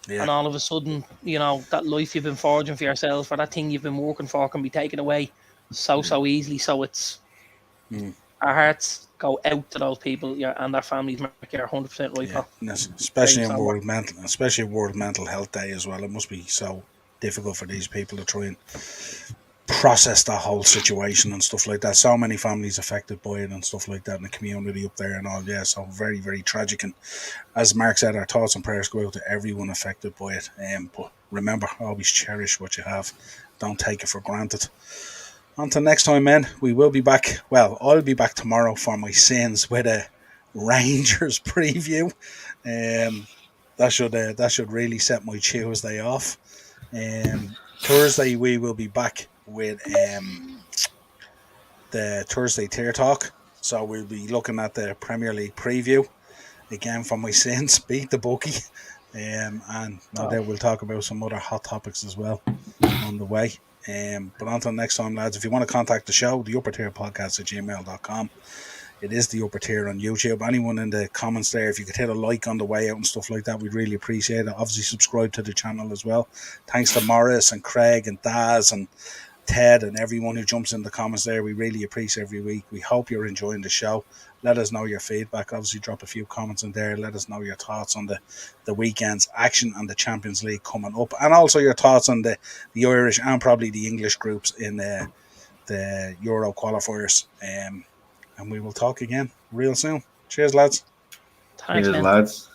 Yeah. And all of a sudden, you know, that life you've been forging for yourself, or that thing you've been working for, can be taken away so easily. So it's our hearts go out to those people, and their families. You're 100% right. Yeah. Especially in World Mental Health Day as well. It must be so difficult for these people to try and process that whole situation and stuff like that. So many families affected by it and stuff like that in the community up there and all. Yeah, so very, very tragic. And as Mark said, our thoughts and prayers go out to everyone affected by it. But remember, always cherish what you have. Don't take it for granted. Until next time, men, we will be back. Well, I'll be back tomorrow for my sins with a Rangers preview. That should really set my Tuesday off. Thursday we will be back with the Thursday Tier Talk. So we'll be looking at the Premier League preview again for my sins. Beat the bookie. And no doubt we'll talk about some other hot topics as well on the way. But until next time, lads, if you want to contact the show, the Upper Tier Podcast at gmail.com. It is the Upper Tier on YouTube. Anyone in the comments there, if you could hit a like on the way out and stuff like that, we'd really appreciate it. Obviously, subscribe to the channel as well. Thanks to Morris and Craig and Daz and Ted and everyone who jumps in the comments there. We really appreciate every week. We hope you're enjoying the show. Let us know your feedback. Obviously, drop a few comments in there. Let us know your thoughts on the weekend's action and the Champions League coming up. And also your thoughts on the Irish and probably the English groups in the Euro qualifiers. And we will talk again real soon. Cheers, lads. Thanks, Cheers, man. lads.